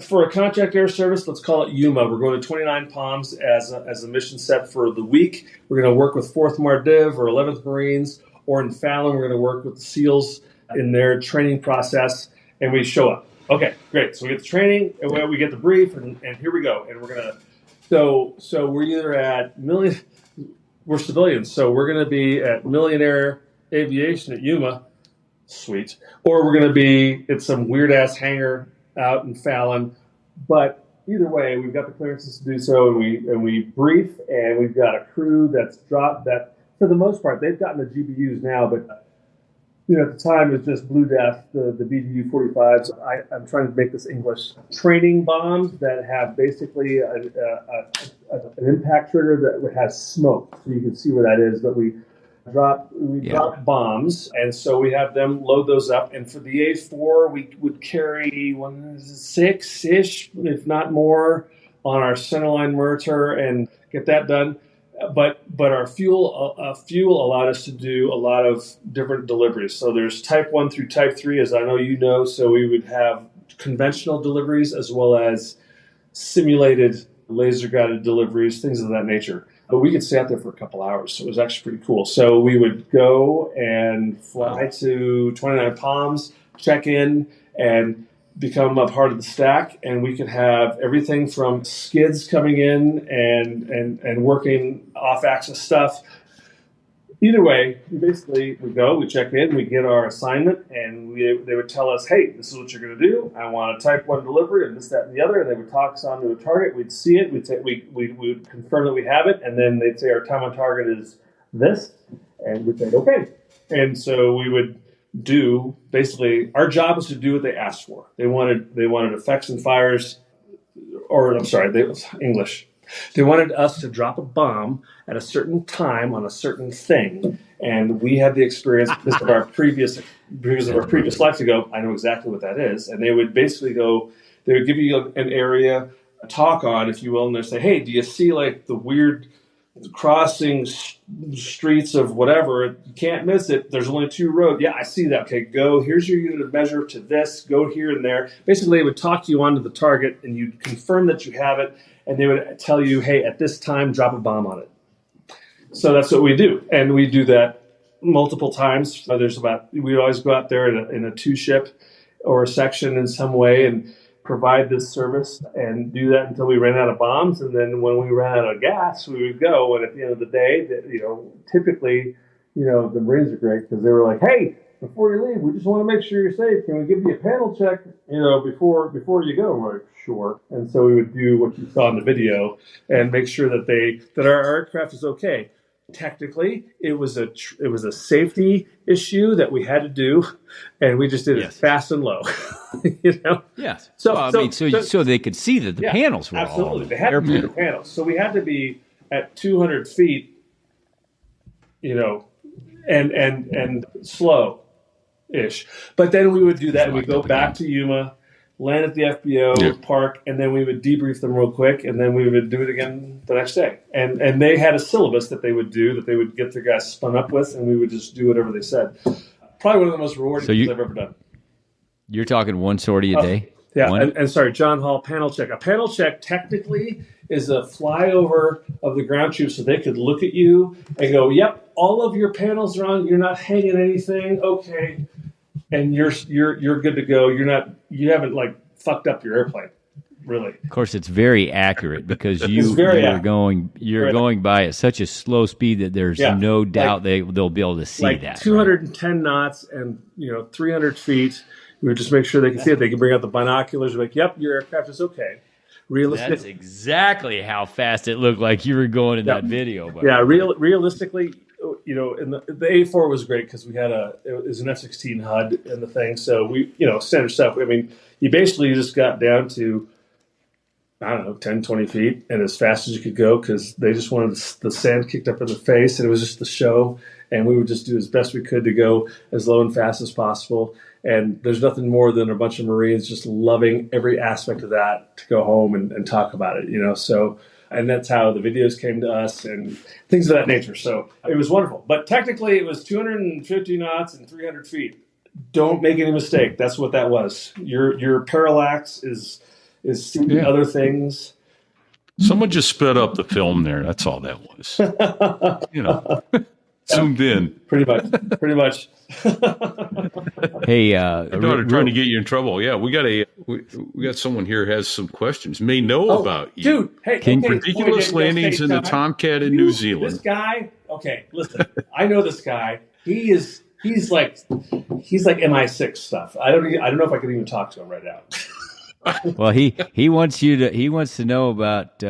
For a contract air service, let's call it Yuma. We're going to 29 Palms as a mission set for the week. We're going to work with 4th Mardiv or 11th Marines, or in Fallon, we're going to work with the SEALs in their training process, and we show up. Okay, great. So we get the training, and we get the brief, and here we go. And we're going to so we're either at we're civilians, so we're going to be at Millionaire Aviation at Yuma, sweet, or we're going to be at some weird-ass hangar out in Fallon. But either way, we've got the clearances to do so, and we brief, and we've got a crew that's dropped that, for the most part, they've gotten the GBUs now, but at the time it was just Blue Death, the BDU 45s. I'm trying to make this English. Training bombs that have basically an impact trigger that has smoke, so you can see where that is. But we drop bombs, and so we have them load those up. And for the A4, we would carry 6-ish, if not more, on our centerline Murtaur and get that done. But our fuel allowed us to do a lot of different deliveries. So there's Type 1 through Type 3, as I know you know. So we would have conventional deliveries as well as simulated laser-guided deliveries, things of that nature. But we could stay out there for a couple hours, so it was actually pretty cool. So we would go and fly to 29 Palms, check in and become a part of the stack, and we could have everything from skids coming in and working off-axis stuff. Either way, we go, we check in, we get our assignment, and they would tell us, hey, this is what you're going to do. I want a type 1 delivery and this, that, and the other. And they would talk us onto a target. We'd see it. We would confirm that we have it. And then they'd say our time on target is this. And we'd say, okay. And so we would do, basically, our job was to do what they asked for. They wanted effects and fires, English. They wanted us to drop a bomb at a certain time on a certain thing, and we had the experience because of our previous life to go, I know exactly what that is. And they would basically they would give you an area, a talk on, if you will, and they'd say, hey, do you see like the weird crossing streets of whatever? You can't miss it. There's only 2 roads. Yeah, I see that. Okay, go. Here's your unit of measure to this. Go here and there. Basically, they would talk you onto the target, and you'd confirm that you have it, and they would tell you, hey, at this time, drop a bomb on it. So that's what we do, and we do that multiple times. We always go out there in a 2-ship or a section in some way and provide this service and do that until we ran out of bombs. And then when we ran out of gas, we would go. And at the end of the day, typically, the Marines are great because they were like, hey, before you leave, we just want to make sure you're safe. Can we give you a panel check, before you go? We're like, sure. And so we would do what you saw in the video and make sure that our aircraft is okay. Technically, it was a safety issue that we had to do, and we just did it fast and low. Yes. So they could see that the panels were absolutely. all They had to be the panels, so we had to be at 200 feet, and slow-ish. But then we would do that, and we'd go back to Yuma, land at the FBO park, and then we would debrief them real quick, and then we would do it again the next day. And they had a syllabus that they would do, that they would get their guys spun up with, and we would just do whatever they said. Probably one of the most rewarding things I've ever done. You're talking 1 sortie a day? Yeah, and sorry, John Hall, panel check. A panel check technically is a flyover of the ground troops so they could look at you and go, yep, all of your panels are on, you're not hanging anything, okay. And you're good to go. You haven't like fucked up your airplane, really. Of course, it's very accurate because you're going by at such a slow speed that there's no doubt they'll be able to see that. 210 knots and 300 feet. We would just make sure they can see it. They can bring out the binoculars. Like, yep, your aircraft is okay. That's exactly how fast it looked like you were going in that video. Realistically. And the A4 was great because it was an F-16 HUD and the thing. So we, standard stuff. I mean, you basically just got down to, 10, 20 feet and as fast as you could go because they just wanted the sand kicked up in the face and it was just the show. And we would just do as best we could to go as low and fast as possible. And there's nothing more than a bunch of Marines just loving every aspect of that to go home and talk about it, so. And that's how the videos came to us and things of that nature. So it was wonderful. But technically, it was 250 knots and 300 feet. Don't make any mistake. That's what that was. Your parallax is seeing other things. Someone just sped up the film there. That's all that was. Zoomed in. Pretty much. Hey, trying to get you in trouble. Yeah, we got someone here who has some questions. May know about you, dude. Hey, ridiculous landings in the Tomcat in New Zealand. This guy. Okay, listen. I know this guy. He's like MI6 stuff. I don't know if I can even talk to him right now. Well, he wants to know about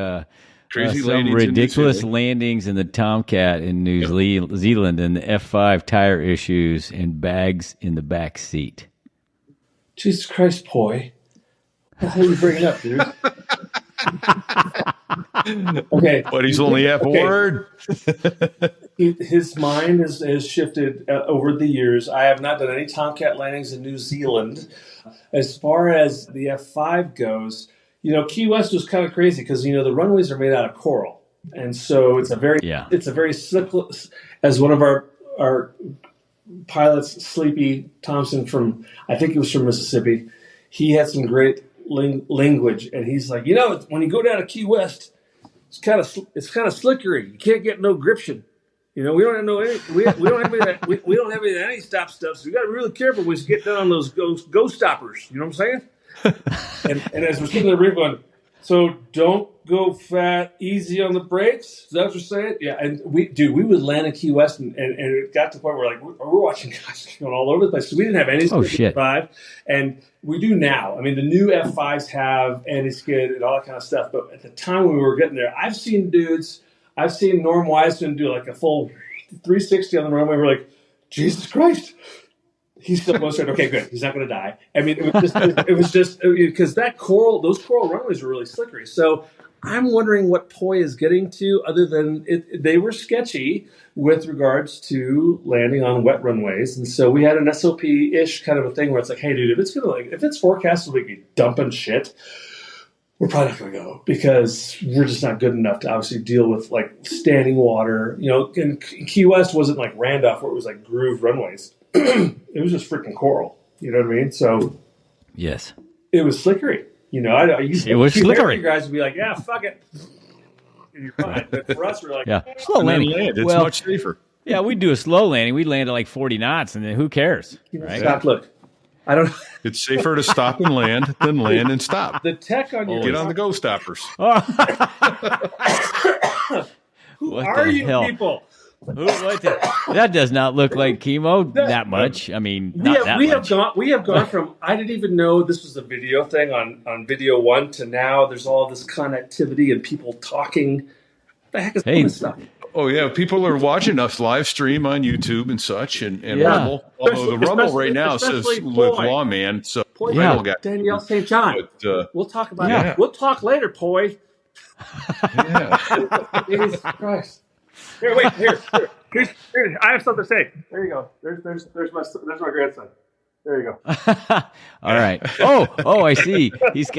crazy some ridiculous landings in the Tomcat in New Zealand and the F5 tire issues and bags in the back seat. Jesus Christ, Poi. What the hell are you bringing up, dude? Okay. But he's only half a word. His mind has shifted over the years. I have not done any Tomcat landings in New Zealand. As far as the F5 goes, Key West was kind of crazy because, the runways are made out of coral. And so it's a very cyclical, as one of our pilots, Sleepy Thompson I think he was from Mississippi, he had some great language. And he's like, when you go down to Key West, it's kind of slickery. You can't get no gription. We don't have we don't have we don't have any stop stuff. So we got to be really careful when we get down on those go stoppers. You know what I'm saying? And as we're sitting there, we're going, so don't go fat, easy on the brakes. Is that what you're saying? Yeah. And we would land in Key West, and it got to the point where we're watching guys going all over the place. So we didn't have any F5, and we do now. I mean, the new F5s have anti-skid and all that kind of stuff. But at the time when we were getting there, I've seen Norm Wiseman do like a full 360 on the runway. We're like, Jesus Christ. He's still most okay, good. He's not going to die. I mean, it was just because those coral runways were really slippery. So I'm wondering what Poi is getting to, other than they were sketchy with regards to landing on wet runways. And so we had an SOP-ish kind of a thing where it's like, hey, dude, if it's forecasted to be dumping shit, we're probably not going to go because we're just not good enough to obviously deal with like standing water. And Key West wasn't like Randolph where it was like grooved runways. It was just freaking coral. You know what I mean? So yes, it was slickery. It was slickery. You guys would be like, yeah, fuck it. And you're fine. But for us, we're like, yeah, slow landing. It's much safer. Yeah, we'd do a slow landing. We'd land at like 40 knots, and then who cares? Right? Stop. Look, I don't. It's safer to stop and land than land and stop. The tech on your get on the go stoppers. Who are you people? That does not look like Kemo that much. I mean, we have gone from I didn't even know this was a video thing on Video One to now there's all this connectivity and people talking. What the heck is all this stuff? Oh yeah, people are watching us live stream on YouTube and such, and Rumble. Although the Rumble right now says with Lawman, so Danielle St. John. But, we'll talk about it. We'll talk later, Poi. Jesus Christ. Here, wait. Here. I have something to say. There you go. There's my grandson. There you go. All right. Oh, I see. He's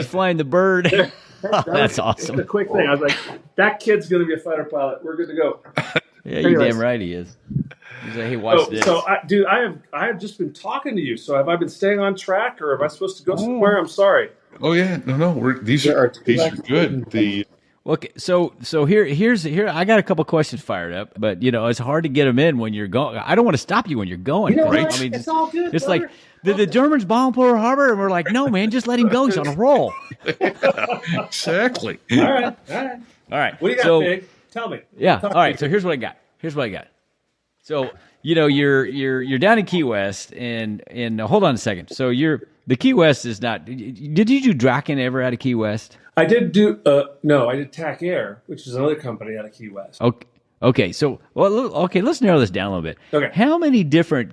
flying the bird. That's awesome. It's a quick thing. I was like, that kid's going to be a fighter pilot. We're good to go. Yeah, you're damn right he is. He's like, hey, watch this. So, I have just been talking to you. So have I been staying on track, or am I supposed to go somewhere? I'm sorry. Oh yeah, no. These are good. Okay, so here I got a couple questions fired up, but it's hard to get them in when you're going. I don't want to stop you when you're going, right? I mean, it's all good. It's like the Germans bomb Pearl Harbor, and we're like, no, man, just let him go. He's on a roll. Exactly. All right. What do you got, Big? Tell me. Yeah. All right. So here's what I got. So you're down in Key West, and hold on a second. So the Key West is not. Did you do Draken ever out of Key West? I did do no. I did TAC Air, which is another company out of Key West. Okay. So let's narrow this down a little bit. Okay. How many different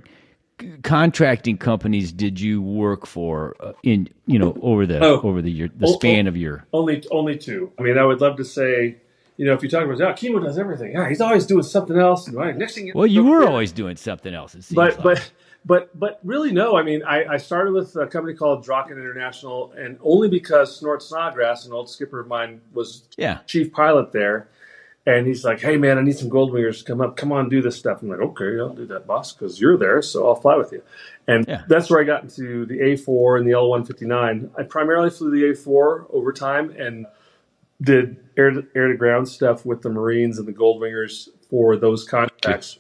contracting companies did you work for over the span of your? Only two. I mean, I would love to say. If you talk about Kemo does everything. Yeah, he's always doing something else. And next thing you were always doing something else. It seems But really, no. I mean, I started with a company called Draken International, and only because Snort Snodgrass, an old skipper of mine, was chief pilot there. And he's like, hey, man, I need some Goldwingers to come up. Come on, do this stuff. I'm like, okay, I'll do that, boss, because you're there, so I'll fly with you. And that's where I got into the A4 and the L159. I primarily flew the A4 over time and did air-to-ground stuff with the Marines and the Goldwingers for those contracts.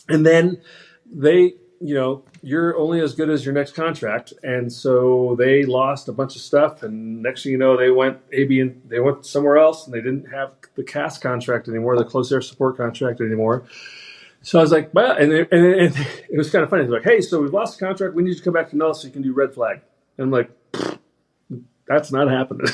And then they, you're only as good as your next contract. And so they lost a bunch of stuff. And next thing you know, they went they went somewhere else, and they didn't have the CAS contract anymore, the close air support contract anymore. So I was like, well, and it was kind of funny. They're like, hey, so we've lost the contract. We need you to come back to Nellis so you can do red flag. And I'm like, that's not happening.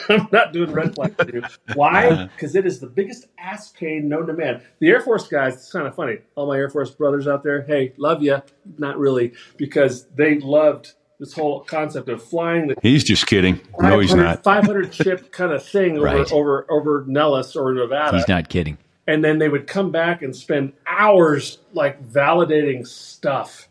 I'm not doing red flag for you. Why? Because it is the biggest ass pain known to man. The Air Force guys, it's kind of funny. All my Air Force brothers out there, hey, love you. Not really, because they loved this whole concept of flying. He's just kidding. No, he's not. 500 ship kind of thing over Nellis or Nevada. He's not kidding. And then they would come back and spend hours like validating stuff.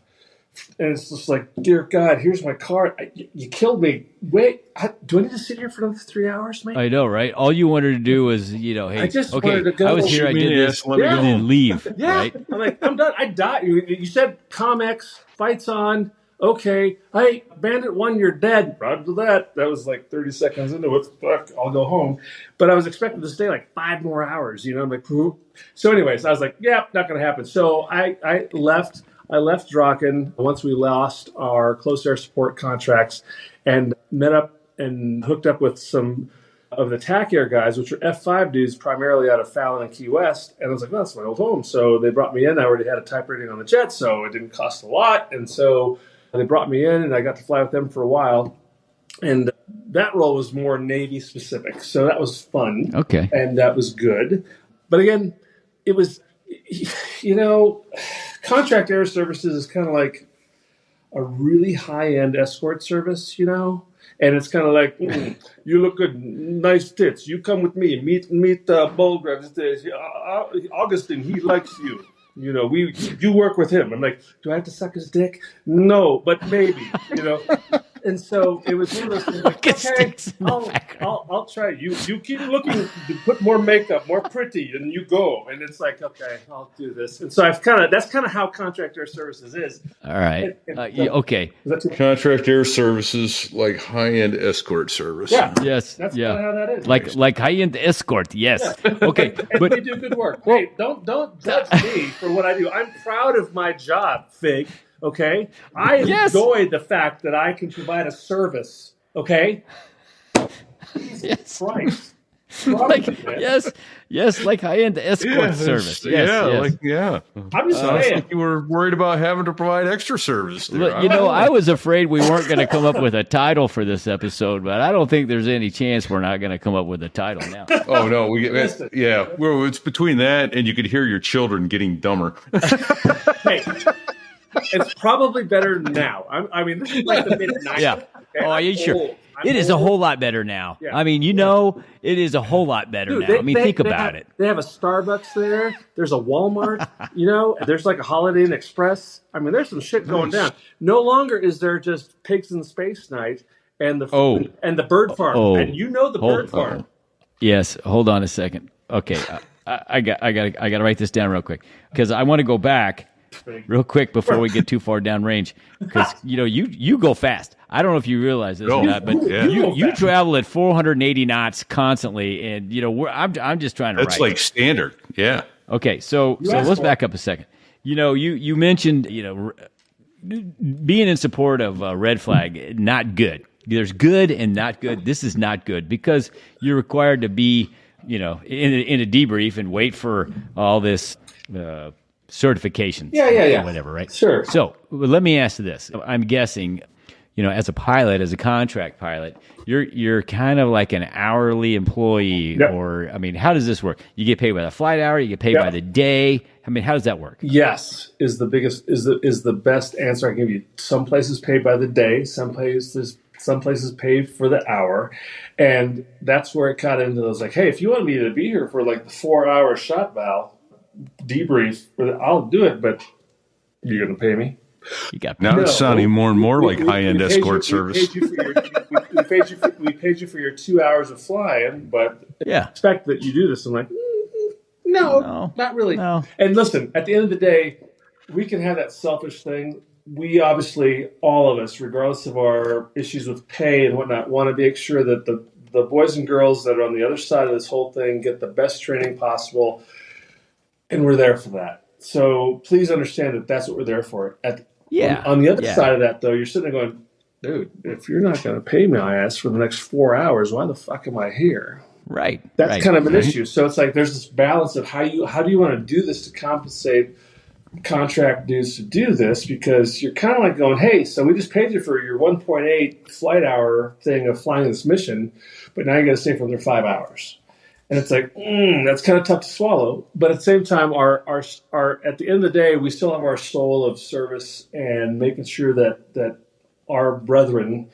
And it's just like, dear God, here's my car. You killed me. Wait, do I need to sit here for another 3 hours, mate? I know, right? All you wanted to do was, hey, I just wanted to go. I was here, I did this, and then leave. Yeah. Right? I'm like, I'm done. I died. You said ComEx, fights on. okay, hey, Bandit 1, you're dead. Roger that. That was like 30 seconds into it. Fuck, I'll go home. But I was expected to stay like 5 more hours, I'm like, whoop. So anyways, I was like, yeah, not going to happen. So I left Draken once we lost our close air support contracts and met up and hooked up with some of the TAC Air guys, which are F5 dudes primarily out of Fallon and Key West. And I was like, well, that's my old home. So they brought me in. I already had a type rating on the jet, so it didn't cost a lot. And so they brought me in, and I got to fly with them for a while. And that role was more Navy specific. So that was fun. Okay. And that was good. But again, it was, contract air services is kind of like a really high-end escort service, And it's kind of like, you look good, nice tits. You come with me, meet Bulgrave. Augustine, he likes you. You work with him. I'm like, do I have to suck his dick? No, but maybe. And so it was one of those things. Like, okay, I'll try. You keep looking to put more makeup, more pretty, and you go. And it's like, okay, I'll do this. And so that's kind of how contract air services is. All right. Okay. Contract air services, like high-end escort service. Yeah. Yes. That's kind of how that is. Like high-end escort. Yes. Yeah. Okay. But they do good work. Hey, don't judge me for what I do. I'm proud of my job, Fig. Okay, I enjoy the fact that I can provide a service. Okay, yes, Christ. Yes, like high-end escort service. Yes. I'm just saying. Like you were worried about having to provide extra service. There. I was afraid we weren't going to come up with a title for this episode, but I don't think there's any chance we're not going to come up with a title now. Oh no, Well, it's between that and you could hear your children getting dumber. Hey. It's probably better now. This is like the mid-90s. Yeah. Okay? Oh, are you sure? It is a whole lot better now. Yeah. It is a whole lot better now. Think about it. They have a Starbucks there. There's a Walmart. There's like a Holiday Inn Express. There's some shit going down. No longer is there just Pigs in Space Night and the bird farm. And the bird farm. Yes. Hold on a second. Okay. I got to write this down real quick because I want to go back. Real quick before we get too far down range, because you go fast. I don't know if you realize this or not, but you travel at 480 knots constantly, and I'm just trying to. That's like standard, yeah. Okay, so let's back up a second. You mentioned being in support of Red Flag, not good. There's good and not good. This is not good because you're required to be in a debrief and wait for all this. Certifications. Yeah. Whatever, right? Sure. So let me ask you this. I'm guessing, as a pilot, as a contract pilot, you're kind of like an hourly employee, or how does this work? You get paid by the flight hour, you get paid by the day. How does that work? Yes, is the best answer I can give you. Some places pay by the day, some places pay for the hour, and that's where it got into those like, hey, if you want me to be here for like the 4-hour shot valve debrief, I'll do it, but you're going to pay me. It's sounding more and more like high-end escort service. We paid you for your 2 hours of flying, but expect that you do this. I'm like, no, not really. No. And listen, at the end of the day, we can have that selfish thing. We obviously, all of us, regardless of our issues with pay and whatnot, want to make sure that the boys and girls that are on the other side of this whole thing get the best training possible. And we're there for that. So please understand that that's what we're there for. On the other side of that, though, you're sitting there going, dude, if you're not going to pay my ass for the next 4 hours, why the fuck am I here? Right. That's kind of an issue. So it's like there's this balance of how do you want to do this to compensate contract dues to do this, because you're kind of like going, hey, so we just paid you for your 1.8 flight hour thing of flying this mission, but now you got to stay for another 5 hours. And it's like, that's kind of tough to swallow. But at the same time, our at the end of the day, we still have our soul of service and making sure that our brethren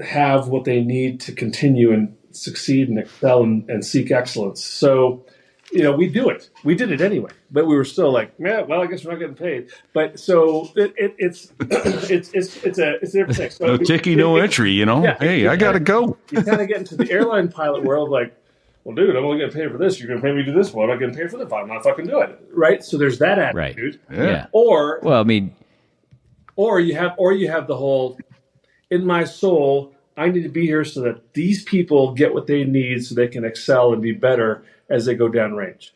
have what they need to continue and succeed and excel and seek excellence. So, we do it. We did it anyway, but we were still like, I guess we're not getting paid. But so it's a different thing. So no ticky, no entry. Yeah, hey, I gotta go. You kind of get into the airline pilot world, like, well, dude, I'm only going to pay for this. You're going to pay me to do this. Well, I'm not going to pay for that. I'm not fucking doing it. Right? So there's that attitude. Right. Yeah. Or Or you have the whole, in my soul, I need to be here so that these people get what they need so they can excel and be better as they go downrange.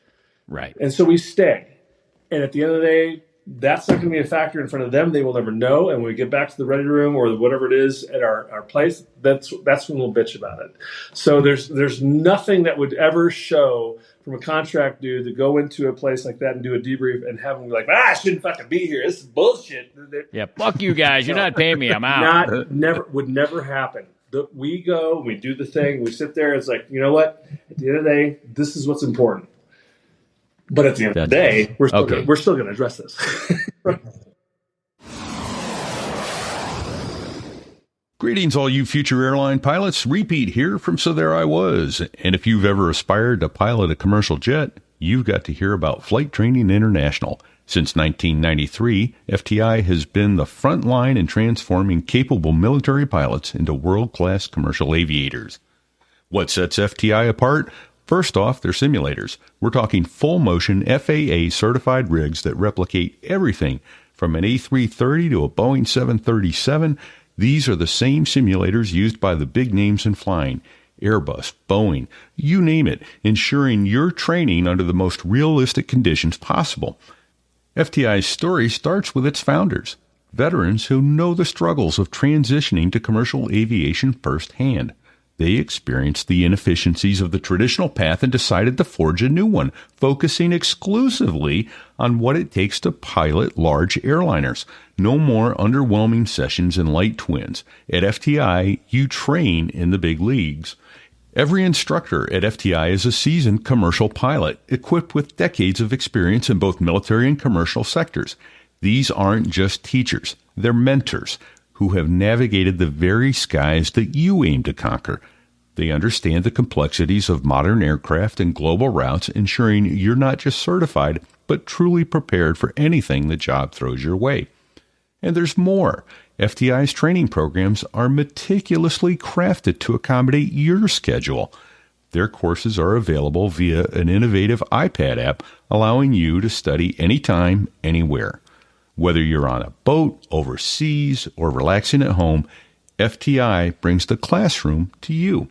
Right. And so we stay. And at the end of the day, that's not going to be a factor in front of them. They will never know. And when we get back to the ready room or whatever it is at our place, that's when we'll bitch about it. So there's nothing that would ever show from a contract dude to go into a place like that and do a debrief and have them be like, I shouldn't fucking be here. This is bullshit. Yeah, fuck you guys. You're not paying me. I'm out. Would never happen. We go, we do the thing, we sit there. It's like, you know what? At the end of the day, this is what's important. But at the end of the day, we're still going to address this. Greetings, all you future airline pilots. Repeat here from So There I Was. And if you've ever aspired to pilot a commercial jet, you've got to hear about Flight Training International. Since 1993, FTI has been the front line in transforming capable military pilots into world-class commercial aviators. What sets FTI apart? First off, their simulators. We're talking full-motion FAA-certified rigs that replicate everything from an A330 to a Boeing 737. These are the same simulators used by the big names in flying. Airbus, Boeing, you name it, ensuring you're training under the most realistic conditions possible. FTI's story starts with its founders, veterans who know the struggles of transitioning to commercial aviation firsthand. They experienced the inefficiencies of the traditional path and decided to forge a new one, focusing exclusively on what it takes to pilot large airliners. No more underwhelming sessions in light twins. At FTI, you train in the big leagues. Every instructor at FTI is a seasoned commercial pilot, equipped with decades of experience in both military and commercial sectors. These aren't just teachers, they're mentors who have navigated the very skies that you aim to conquer. They understand the complexities of modern aircraft and global routes, ensuring you're not just certified, but truly prepared for anything the job throws your way. And there's more. FTI's training programs are meticulously crafted to accommodate your schedule. Their courses are available via an innovative iPad app, allowing you to study anytime, anywhere. Whether you're on a boat, overseas, or relaxing at home, FTI brings the classroom to you.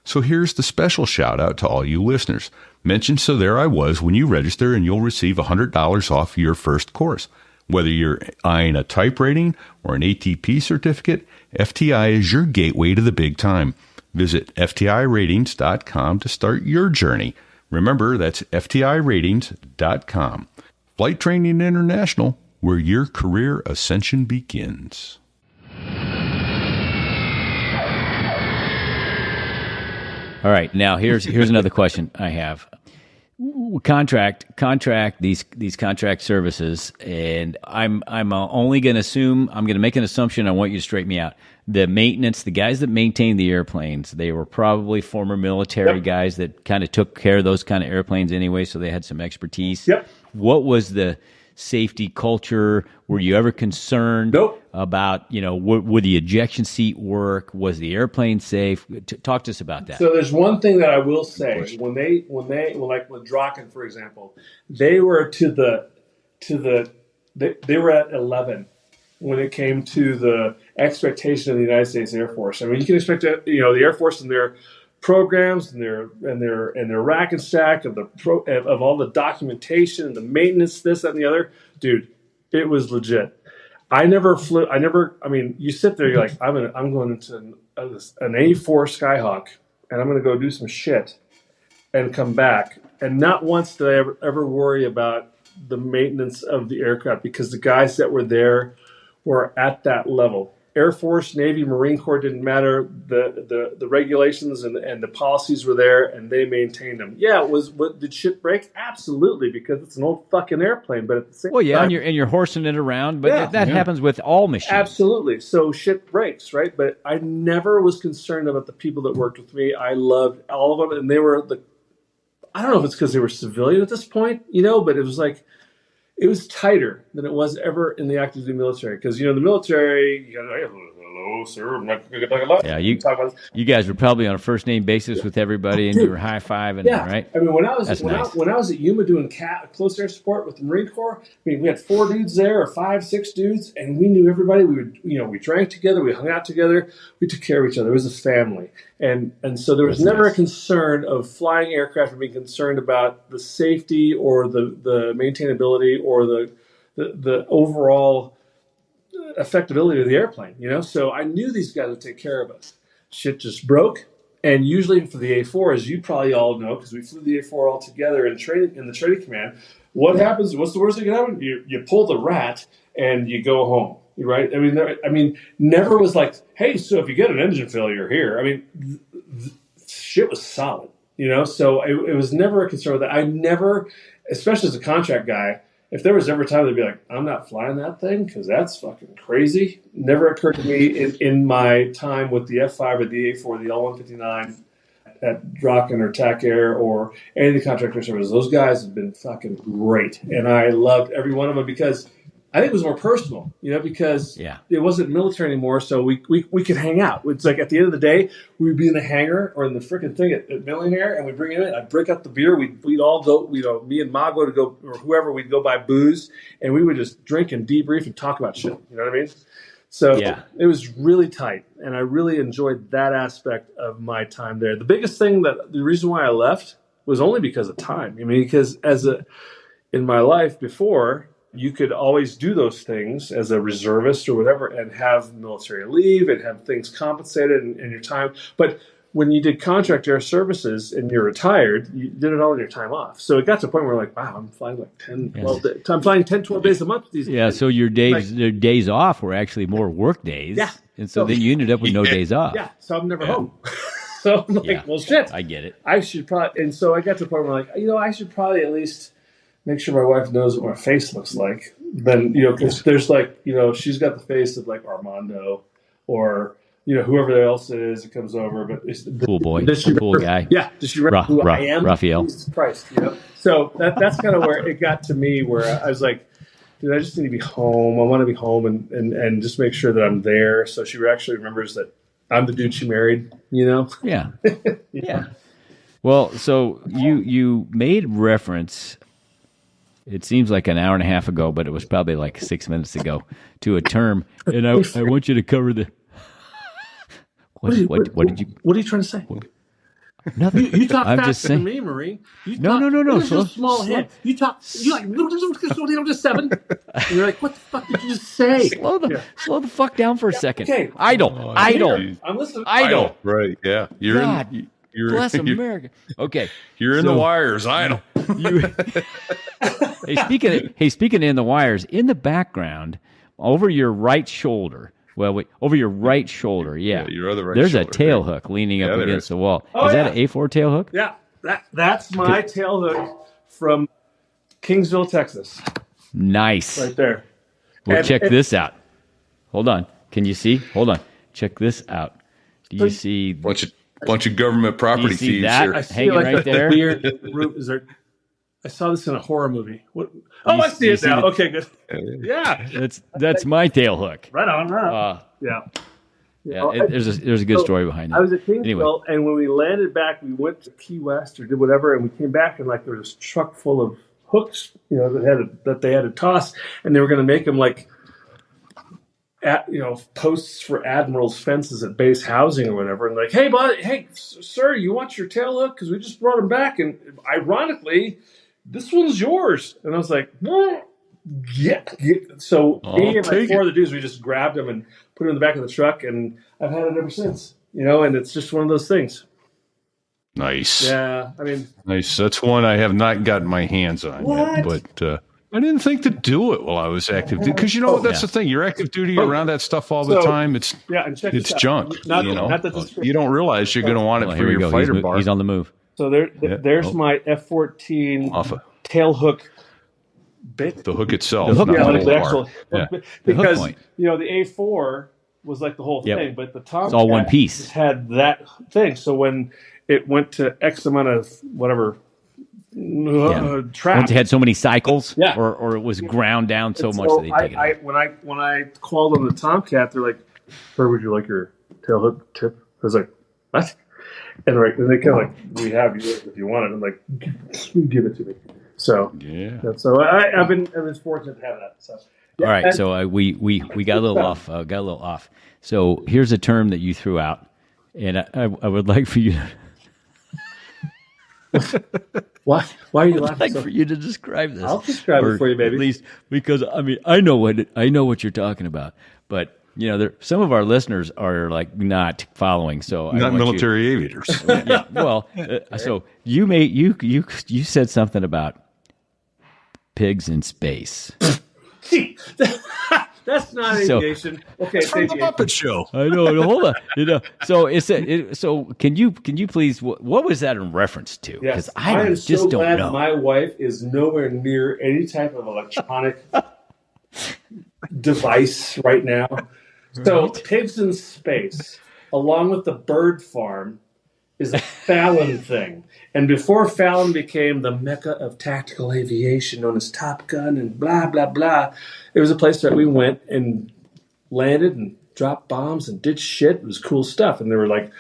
So here's the special shout out to all you listeners. Mention So There I Was when you register and you'll receive $100 off your first course. Whether you're eyeing a type rating or an ATP certificate, FTI is your gateway to the big time. Visit FTIratings.com to start your journey. Remember, that's FTIratings.com. Flight Training International, where your career ascension begins. All right, now here's another question I have. Contract these contract services, and I'm only going to assume, I'm going to make an assumption. I want you to straighten me out. The maintenance, the guys that maintain the airplanes, they were probably former military guys that kind of took care of those kind of airplanes anyway, so they had some expertise. Yep. What was the safety culture? Were you ever concerned about, would the ejection seat work? Was the airplane safe? Talk to us about that. So there's one thing that I will say. When they like with Draken, for example, they were they were at 11 when it came to the expectation of the United States Air Force. I mean, you can expect the Air Force and their programs and their rack and stack of all the documentation and the maintenance, this, that, and the other. Dude, it was legit. I mean, you sit there, you're like, I'm going into an A4 Skyhawk, and I'm going to go do some shit and come back. And not once did I ever worry about the maintenance of the aircraft, because the guys that were there were at that level. Air Force, Navy, Marine Corps didn't matter. The regulations and the policies were there, and they maintained them. Yeah, did shit break? Absolutely, because it's an old fucking airplane. But at the same time, and you're horsing it around. But that happens with all machines. Absolutely. So shit breaks, right? But I never was concerned about the people that worked with me. I loved all of them, and they were I don't know if it's because they were civilian at this point, but it was like, it was tighter than it was ever in the active duty military. Because, the military, you got hello, sir. I'm not going to talk about. Yeah, talk about this. you guys were probably on a first name basis with everybody, and you were high fiving, Yeah, right? I mean, when I was That's nice. when I was at Yuma doing close air support with the Marine Corps, I mean, we had 4 dudes there, or 5, 6 dudes, and we knew everybody. We would, we drank together, we hung out together, we took care of each other. It was a family, and so there was never a concern of flying aircraft or being concerned about the safety or the maintainability or the overall effectability of the airplane. So I knew these guys would take care of us. Shit just broke. And usually for the A4, as you probably all know, because we flew the A4 all together in the training command, what happens? What's the worst that can happen? You pull the rat and you go home, right? I mean, never was like, hey, so if you get an engine failure here, I mean, shit was solid, So it was never a concern with that. I never, especially as a contract guy, if there was ever a time they'd be like, I'm not flying that thing because that's fucking crazy. Never occurred to me in my time with the F5 or the A4, the L159 at Draken or TAC Air or any of the contractor services. Those guys have been fucking great. And I loved every one of them because I think it was more personal, because it wasn't military anymore, so we could hang out. It's like at the end of the day, we'd be in the hangar or in the freaking thing at Millionaire, and we'd bring it in. I'd break out the beer. We'd all go, me and Mago to go, or whoever, we'd go buy booze, and we would just drink and debrief and talk about shit. You know what I mean? So it was really tight, and I really enjoyed that aspect of my time there. The biggest thing the reason why I left was only because of time. I mean, because in my life before, you could always do those things as a reservist or whatever and have military leave and have things compensated in your time. But when you did contract air services and you're retired, you did it all in your time off. So it got to a point where like, wow, I'm flying like 10, 12 days. I'm flying 10, 12 days a month these days. Yeah, so your days off were actually more work days. Yeah. And so then you ended up with no days off. Yeah, so I'm never home. So I'm like, well, shit. I get it. I should probably, and so I got to a point where like, I should probably at least make sure my wife knows what my face looks like. Then, because there's like, she's got the face of like Armando or, whoever else it is that comes over. But cool boy, cool guy. Yeah. Does she remember who I am? Raphael. Jesus Christ, So that's kind of where it got to me where I was like, dude, I just need to be home. I want to be home and just make sure that I'm there. So she actually remembers that I'm the dude she married, Yeah. Yeah. Well, so you made reference, it seems like an hour and a half ago, but it was probably like 6 minutes ago, to a term. And I want you to cover the. What did you? What are you trying to say? Nothing. You talk I'm faster just saying. than me, Marie. No. It's a small head. You talk. You like just 7. And you're like, what the fuck did you just say? Slow the fuck down for a second. Okay. Idle. I'm listening. Idle. Right? Yeah. You're God, in. Bless America. Okay. You're in the wires. Idle. Speaking in the wires, in the background, over your right shoulder. Well, over your right shoulder, yeah. Your other right There's shoulder. A tail hook leaning up against the wall. Is that an A4 tail hook? Yeah, that's my tail hook from Kingsville, Texas. Nice. Right there. Well, check this out. Hold on. Can you see? Hold on. Check this out. Do you see? Bunch of government property thieves here. I see hanging like right there. Weird roof. Is there? I saw this in a horror movie. What? Oh, I see it now. Okay, good. Yeah, that's my tail hook. Right on. Yeah. There's a good story behind it. I was at Kingsville, anyway. And when we landed back, we went to Key West or did whatever, and we came back and like there was a truck full of hooks, that they had to toss, and they were going to make them like, posts for admirals' fences at base housing or whatever, and like, hey, sir, you want your tail hook? Because we just brought them back, and ironically, this one's yours. And I was like, yeah. So me and like 4 of the dudes, we just grabbed them and put it in the back of the truck, and I've had it ever since. And it's just one of those things. Nice. Yeah, I mean, nice. That's one I have not gotten my hands on yet, but I didn't think to do it while I was active duty because that's the thing. You're active duty around that stuff all the time. It's junk. You don't realize you're going to want it for your fighter bar. He's on the move. So there's my F-14 tail hook bit. The hook itself, the hook, not the actual hook, because the A4 was like the whole thing, but the Tomcat it's all one piece had that thing. So when it went to X amount of whatever. Trap. Once it had so many cycles, or it was ground down so much that they take it out. When I called on the Tomcat, they're like, where would you like your tail hook tip? I was like, what? And they kind of like, we have yours if you want it. I'm like, give it to me. So Yeah. so I've been fortunate to have that. So All right, so we got a little off. So here's a term that you threw out, and I would like for you to. Why are you laughing? I'd like for you to describe this. I'll describe it for you, baby. At least because I know what you're talking about, but some of our listeners are like not following. So Not military aviators. Yeah. Well, so you said something about pigs in space. See, that's not aviation. Okay, it's From the aviation. Muppet Show. I know. Hold on. So so can you please? What was that in reference to? Yes, I am just so don't glad know. my wife is nowhere near any type of electronic device right now. So, pigs in space, along with the bird farm, is a Fallon thing. And before Fallon became the mecca of tactical aviation, known as Top Gun and blah blah blah, it was a place that we went and landed and dropped bombs and did shit. It was cool stuff. And there were like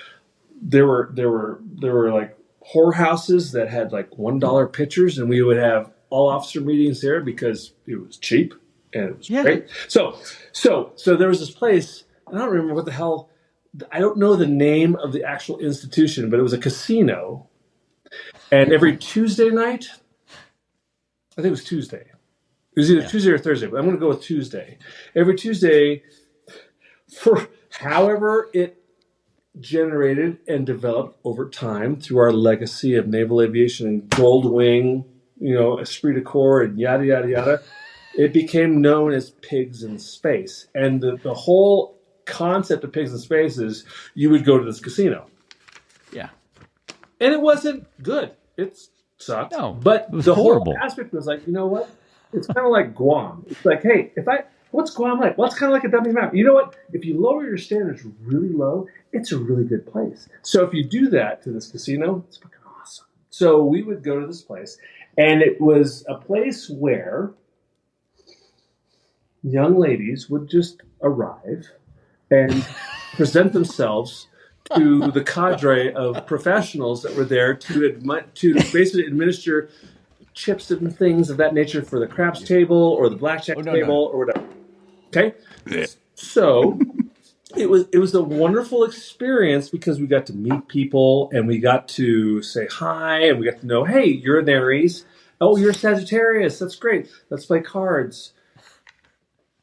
whorehouses that had like $1 pitchers, and we would have all officer meetings there because it was cheap and it was great. So there was this place, and I don't remember what the hell. I don't know the name of the actual institution, but it was a casino. And every Tuesday night, I think it was Tuesday. It was either Tuesday or Thursday, but I'm going to go with Tuesday. Every Tuesday, for however it generated and developed over time through our legacy of naval aviation and Gold Wing, esprit de corps and yada, yada, yada, it became known as Pigs in Space. And the whole concept of Pigs in Space is you would go to this casino. Yeah. And it wasn't good. It sucked. No, but it was the horrible. whole aspect was like, you know what? It's kind of like Guam. It's like, hey, what's Guam like? Well, it's kind of like a dummy map. You know what? If you lower your standards really low, it's a really good place. So if you do that to this casino, it's fucking awesome. So we would go to this place, and it was a place where young ladies would just arrive and present themselves to the cadre of professionals that were there to basically administer chips and things of that nature for the craps table or the blackjack table or whatever. Okay? Yeah. So it was a wonderful experience because we got to meet people and we got to say hi and we got to know, hey, you're an Aries. Oh, you're a Sagittarius. That's great. Let's play cards.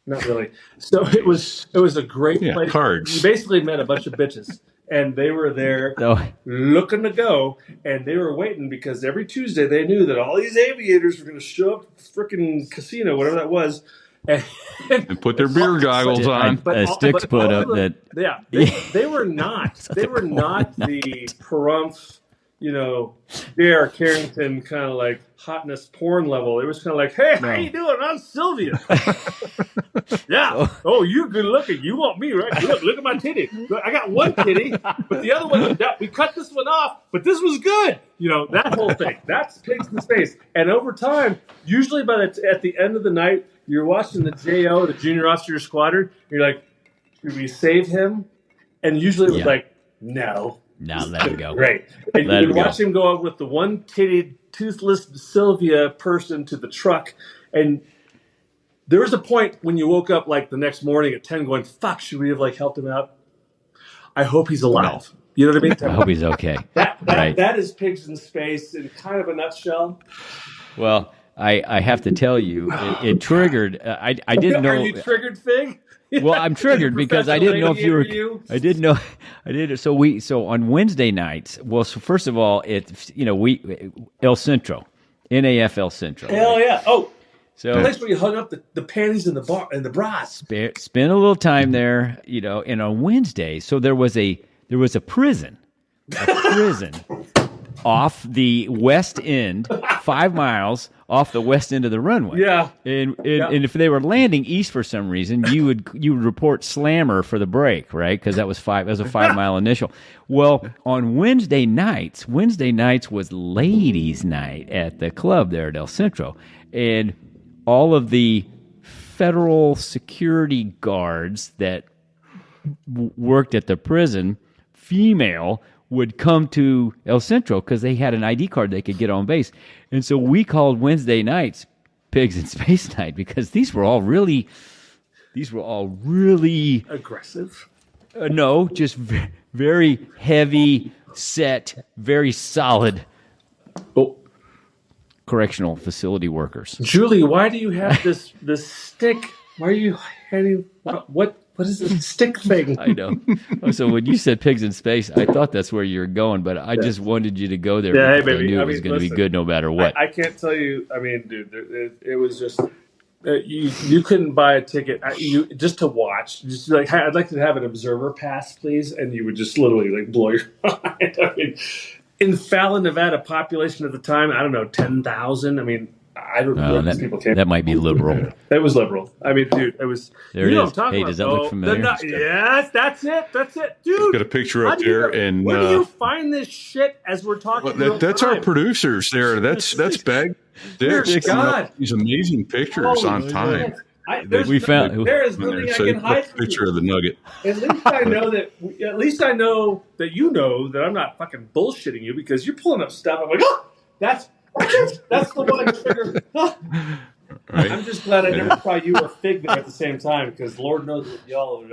Not really. So it was a great place. Cards. You basically met a bunch of bitches. And they were there looking to go, and they were waiting because every Tuesday they knew that all these aviators were going to show up at the freaking casino, whatever that was, and put their beer goggles on. Sticks put up that. Yeah, they were not. They were not the Parumph, J.R. Carrington kind of like hotness porn level. It was kind of like, hey, how you doing? I'm Sylvia. Yeah. Oh, you're good looking. You want me, right? Look at my titty. I got one titty, but the other one, we cut this one off, but this was good. That whole thing. That's Pigs in Space. And over time, usually at the end of the night, you're watching the JO, the Junior Officer Squadron. You're like, should we save him? And usually it was like, no. Now let him go. Right. And you would watch him go out with the one-titted, toothless Sylvia person to the truck. And there was a point when you woke up like the next morning at 10 going, fuck, should we have helped him out? I hope he's alive. No. You know what I mean? I hope he's okay. That is Pigs in Space in kind of a nutshell. Well, I have to tell you, it triggered. I didn't know. Are you triggered, Fig? Well, I'm triggered because I didn't know if you were. I didn't know. I did. So on Wednesday nights. Well, so first of all, we El Centro, NAF El Centro. Hell yeah! Oh, so the place where you hung up the panties and the bar and the bras. Spend a little time there, And on Wednesday, so there was a prison, off the west end, 5 miles off the west end of the runway. Yeah. And if they were landing east for some reason, you would report slammer for the break, right? Because that was a 5-mile initial. Well, on Wednesday nights was ladies' night at the club there at El Centro, and all of the federal security guards that worked at the prison, female, would come to El Centro because they had an ID card they could get on base. And so we called Wednesday nights Pigs in Space Night because these were all really Aggressive. no, just very heavy set, very solid Oh, correctional facility workers. Julie, why do you have this stick? Why are you handing what is this stick thing? I know. So when you said Pigs in Space, I thought that's where you were going, but I just wanted you to go there Yeah, hey, because I baby. knew I it was mean, going to be listen, good no matter what. I can't tell you. I mean, dude, it was just you couldn't buy a ticket you just to watch. Just like, hey, I'd like to have an observer pass, please, and you would just literally like blow your mind. I mean, in Fallon, Nevada, population at the time, I don't know, 10,000. I mean, I don't know if people came. That might be liberal. It was liberal. I mean, dude, it was. There you it know is. what I'm talking Hey, about, does that look though. familiar? Yes, that's it, dude. Got a picture How up do you there, know- and where do you find this shit as we're talking? well, that's our time? producers there. That's Bag. Dear They're God. these amazing pictures Holy on time. shit. There is nothing I So can put hide a from picture you. of the nugget. At least I know that you know that I'm not fucking bullshitting you because you're pulling up stuff. I'm like, oh, that's the one I triggered. Right? I'm just glad I never saw you or Fig there at the same time because Lord knows what y'all are